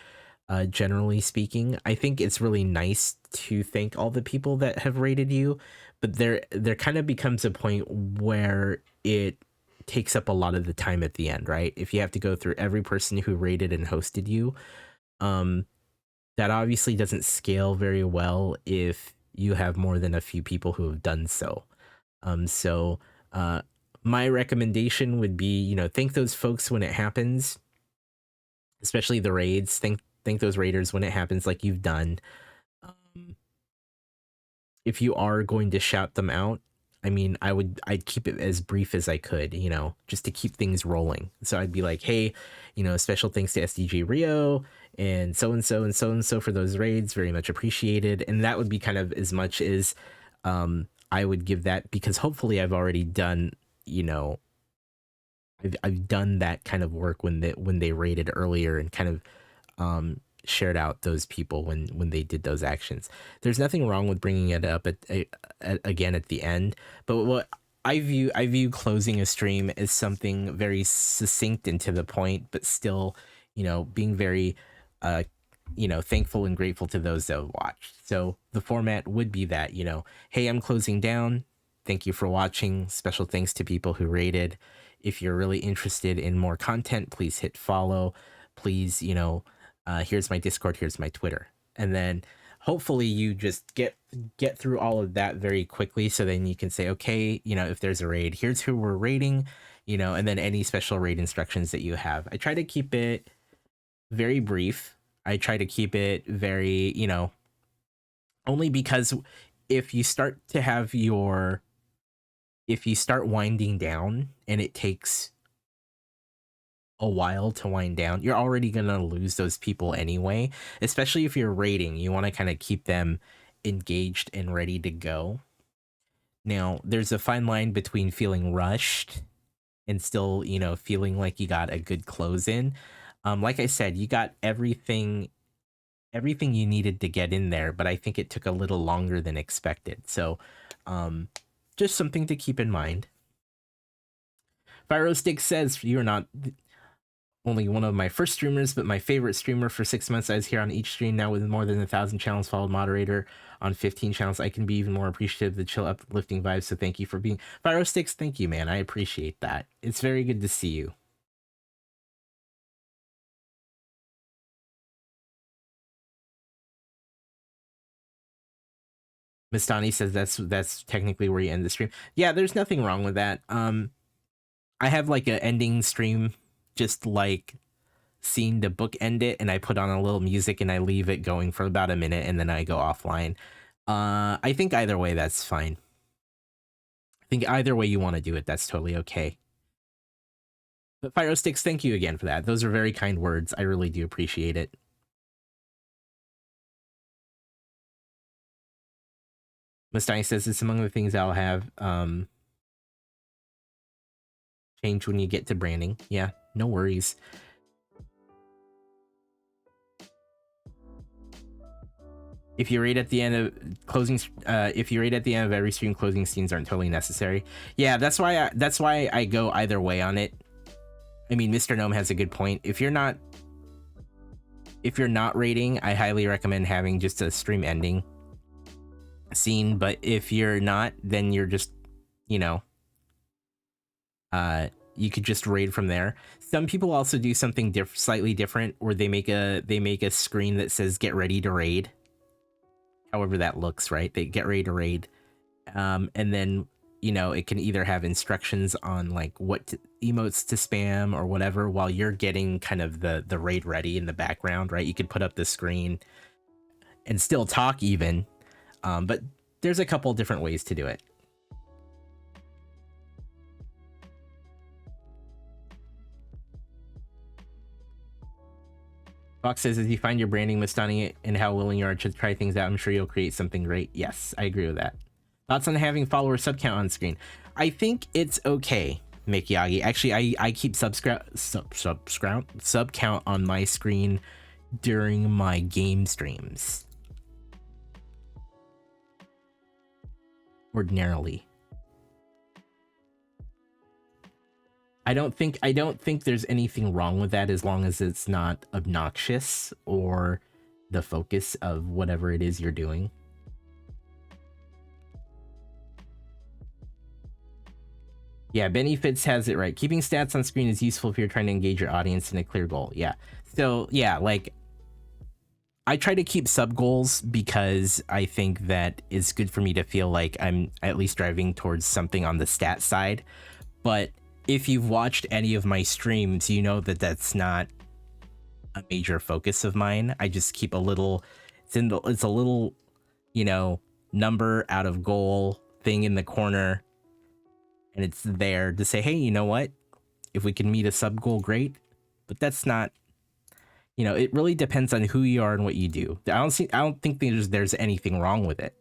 Generally speaking, I think it's really nice to thank all the people that have rated you, but there kind of becomes a point where it takes up a lot of the time at the end, right? If you have to go through every person who rated and hosted you, um, that obviously doesn't scale very well if you have more than a few people who have done so. So my recommendation would be, thank those folks when it happens, especially the raids. Thank those raiders when it happens, like you've done. If you are going to shout them out, I mean, I'd keep it as brief as I could, just to keep things rolling. So I'd be like, hey, special thanks to SDG Rio and so and so and so and so for those raids, very much appreciated. And that would be kind of as much as I would give that, because hopefully I've already done, I've done that kind of work when they rated earlier and kind of shared out those people when they did those actions. There's nothing wrong with bringing it up again at the end, but what I view closing a stream as something very succinct and to the point, but still, being very thankful and grateful to those that have watched. So the format would be that, hey, I'm closing down. Thank you for watching. Special thanks to people who rated. If you're really interested in more content, please hit follow. Please, here's my Discord, here's my Twitter. And then hopefully you just get through all of that very quickly. So then you can say, okay, if there's a raid, here's who we're raiding, and then any special raid instructions that you have. I try to keep it very brief. I try to keep it very, only because if you start winding down and it takes a while to wind down, you're already going to lose those people anyway, especially if you're raiding. You want to kind of keep them engaged and ready to go. Now, there's a fine line between feeling rushed and still, feeling like you got a good close in. Like I said, you got everything you needed to get in there, but I think it took a little longer than expected. So, just something to keep in mind. Virostick says, you're not only one of my first streamers, but my favorite streamer for 6 months. I was here on each stream now with more than 1,000 channels, followed moderator on 15 channels. I can be even more appreciative of the chill, uplifting vibes. So thank you for being Virosticks. Thank you, man. I appreciate that. It's very good to see you. Mastani says that's technically where you end the stream. Yeah, there's nothing wrong with that. I have like an ending stream, just like scene to bookend it, and I put on a little music and I leave it going for about a minute and then I go offline. I think either way that's fine. I think either way you want to do it, that's totally okay. But Firosticks, thank you again for that. Those are very kind words. I really do appreciate it. Mustang says it's among the things I'll have change when you get to branding. Yeah, no worries. If you rate at the end of closing, if you rate at the end of every stream, closing scenes aren't totally necessary. Yeah, that's why I go either way on it. I mean, Mr. Gnome has a good point. If you're not rating, I highly recommend having just a stream ending scene. But if you're not, then you're just, you could just raid from there. Some people also do something slightly different, where they make a screen that says "Get ready to raid." However that looks, right? They get ready to raid, and then it can either have instructions on like what emotes to spam or whatever, while you're getting kind of the raid ready in the background, right? You could put up the screen and still talk even, but there's a couple different ways to do it. Fox says, as you find your branding, Mastani, and how willing you are to try things out, I'm sure you'll create something great. Yes, I agree with that. Thoughts on having follower sub count on screen? I think it's okay, Mikiyagi. Actually, I keep sub count on my screen during my game streams. Ordinarily. I don't think there's anything wrong with that as long as it's not obnoxious or the focus of whatever it is you're doing. Yeah, Benny Fitz has it right. Keeping stats on screen is useful if you're trying to engage your audience in a clear goal. Yeah. So yeah, like I try to keep sub goals because I think that it's good for me to feel like I'm at least driving towards something on the stat side. But if you've watched any of my streams, you know that that's not a major focus of mine. I just keep a little, it's a little, you know, number out of goal thing in the corner. And it's there to say, hey, you know what? If we can meet a sub goal, great. But that's not, you know, it really depends on who you are and what you do. I don't think there's anything wrong with it.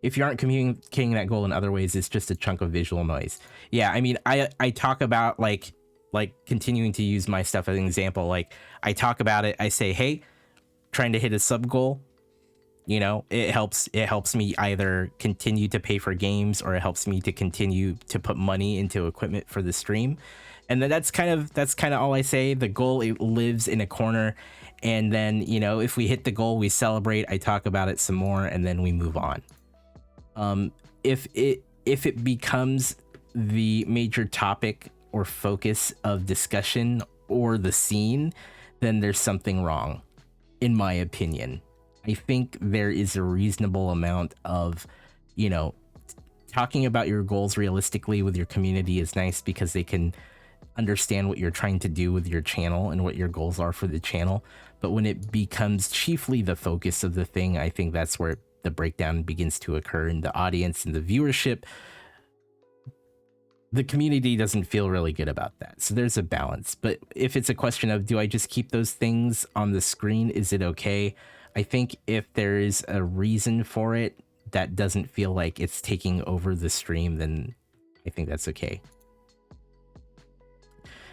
If you aren't communicating that goal in other ways, it's just a chunk of visual noise. Yeah, I mean, I talk about like continuing to use my stuff as an example. Like I talk about it, I say, hey, trying to hit a sub goal. You know, it helps me either continue to pay for games or it helps me to continue to put money into equipment for the stream. And then that's kind of all I say. The goal, it lives in a corner. And then, you know, if we hit the goal, we celebrate. I talk about it some more and then we move on. If it becomes the major topic or focus of discussion or the scene, then there's something wrong, in my opinion. I think there is a reasonable amount of, you know, talking about your goals realistically with your community is nice because they can understand what you're trying to do with your channel and what your goals are for the channel. But when it becomes chiefly the focus of the thing, I think that's where the breakdown begins to occur in the audience and the viewership. The community doesn't feel really good about that. So there's a balance. But if it's a question of, do I just keep those things on the screen? Is it okay? I think if there is a reason for it that doesn't feel like it's taking over the stream, then I think that's okay.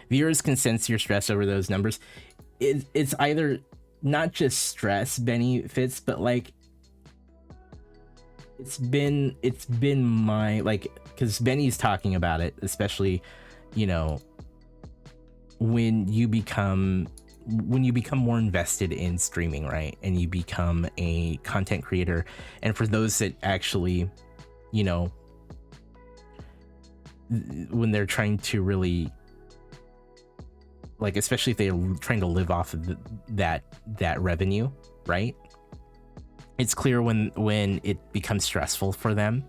Viewers can sense your stress over those numbers. It's either not just stress, Benny Fitz, but like it's been my, like, because Benny's talking about it, especially, you know, when you become more invested in streaming, right? And you become a content creator. And for those that actually, you know, when they're trying to really, like, especially if they're trying to live off of that revenue, right? It's clear when it becomes stressful for them.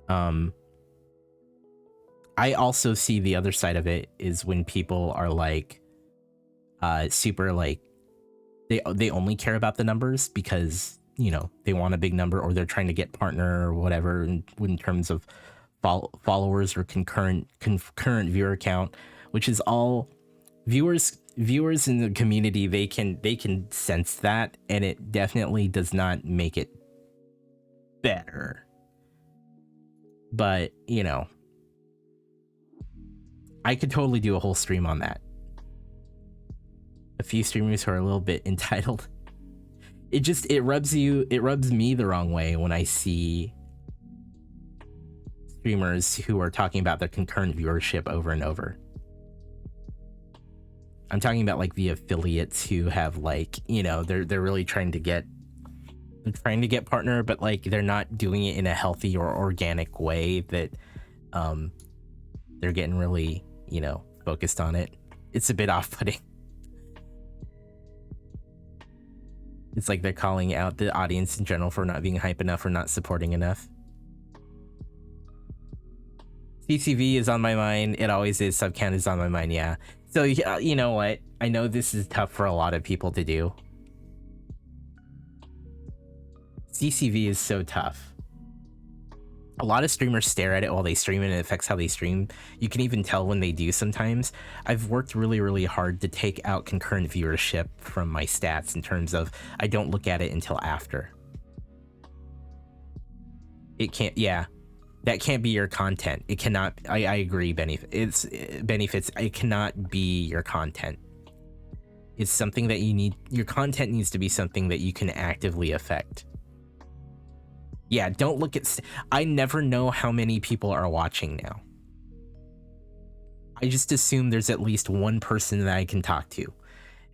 I also see the other side of it is when people are like, super like they only care about the numbers because, you know, they want a big number or they're trying to get partner or whatever in terms of followers or concurrent viewer count, which is all viewers in the community. They can sense that, and it definitely does not make it better. But, you know, I could totally do a whole stream on that. A few streamers who are a little bit entitled. It rubs me the wrong way when I see streamers who are talking about their concurrent viewership over and over. I'm talking about like the affiliates who have, like, you know, they're really trying to get partner, but like they're not doing it in a healthy or organic way that they're getting really, you know, focused on it. It's a bit off-putting. It's like they're calling out the audience in general for not being hype enough or not supporting enough. CCV is on my mind. It always is. Sub count is on my mind. Yeah. So, you know what? I know this is tough for a lot of people to do. CCV is so tough. a lot of streamers stare at it while they stream and it affects how they stream. You can even tell when they do sometimes. I've worked really, really hard to take out concurrent viewership from my stats in terms of I don't look at it until after. It can't, yeah. That can't be your content. It cannot, I agree, Benefits. It cannot be your content. It's something that you need, your content needs to be something that you can actively affect. Yeah, don't look at, I never know how many people are watching now. I just assume there's at least one person that I can talk to.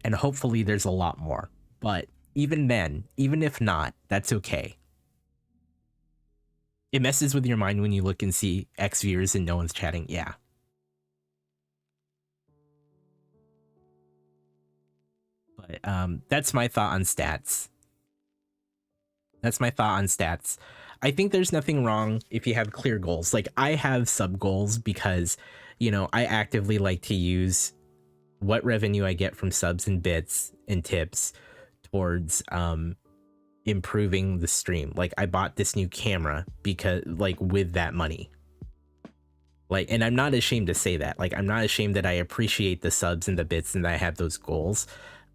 And hopefully there's a lot more. But even then, even if not, that's okay. It messes with your mind when you look and see X viewers and no one's chatting. Yeah. But that's my thought on stats. I think there's nothing wrong if you have clear goals. Like, I have sub goals because, you know, I actively like to use what revenue I get from subs and bits and tips towards improving the stream. Like, I bought this new camera because, like, with that money. Like, and I'm not ashamed to say that. Like, I'm not ashamed that I appreciate the subs and the bits and that I have those goals.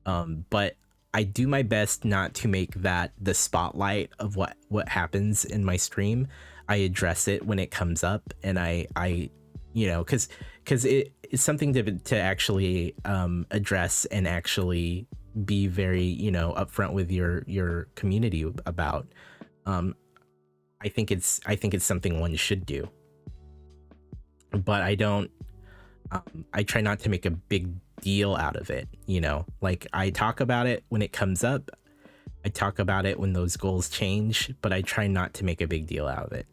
But I do my best not to make that the spotlight of what happens in my stream. I address it when it comes up, and I you know, because it's something to actually address and actually be very, you know, upfront with your community about. I think it's something one should do, but I don't. I try not to make a big deal out of it, you know. Like, I talk about it when it comes up, I talk about it when those goals change, but I try not to make a big deal out of it.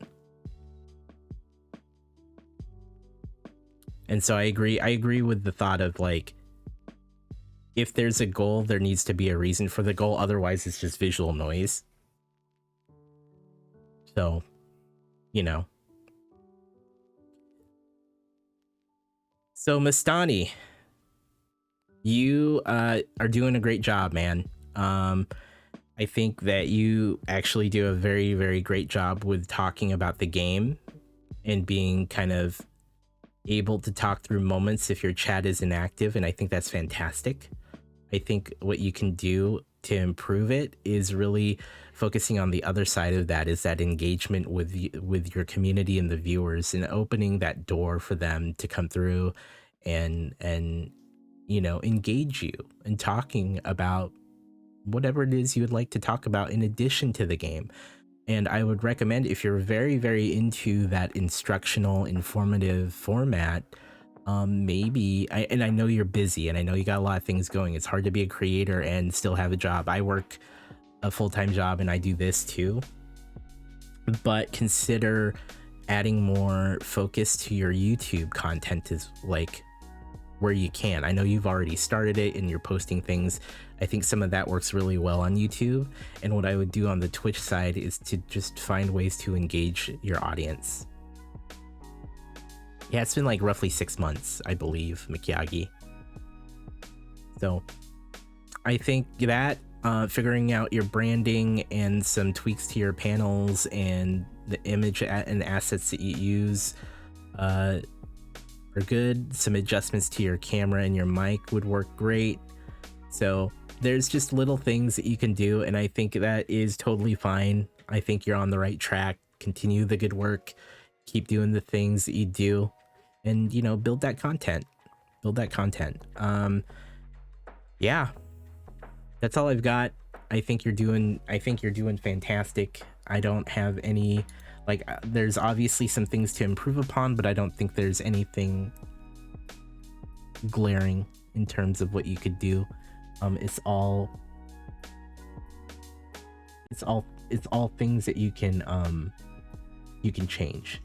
And so I agree with the thought of, like, if there's a goal, there needs to be a reason for the goal, otherwise it's just visual noise. So, you know. So Mastani, you are doing a great job, man. I think that you actually do a very, very great job with talking about the game and being kind of able to talk through moments if your chat is inactive, and I think that's fantastic. I think what you can do to improve it is really focusing on the other side of that, is that engagement with your community and the viewers, and opening that door for them to come through and you know, engage you and talking about whatever it is you would like to talk about in addition to the game. And I would recommend, if you're very, very into that instructional, informative format, maybe, and I know you're busy and I know you got a lot of things going. It's hard to be a creator and still have a job. I work a full-time job and I do this too. But consider adding more focus to your YouTube content, is like where you can. I know you've already started it and you're posting things. I think some of that works really well on YouTube. And what I would do on the Twitch side is to just find ways to engage your audience. Yeah, it's been like roughly 6 months, I believe, Mikiyagi. So I think that figuring out your branding and some tweaks to your panels and the image and assets that you use are good. Some adjustments to your camera and your mic would work great. So there's just little things that you can do, and I think that is totally fine. I think you're on the right track. Continue the good work. Keep doing the things that you do, and, you know, build that content. Yeah, that's all I've got. I think you're doing fantastic. I don't have any, like, there's obviously some things to improve upon, but I don't think there's anything glaring in terms of what you could do. It's all things that you can change.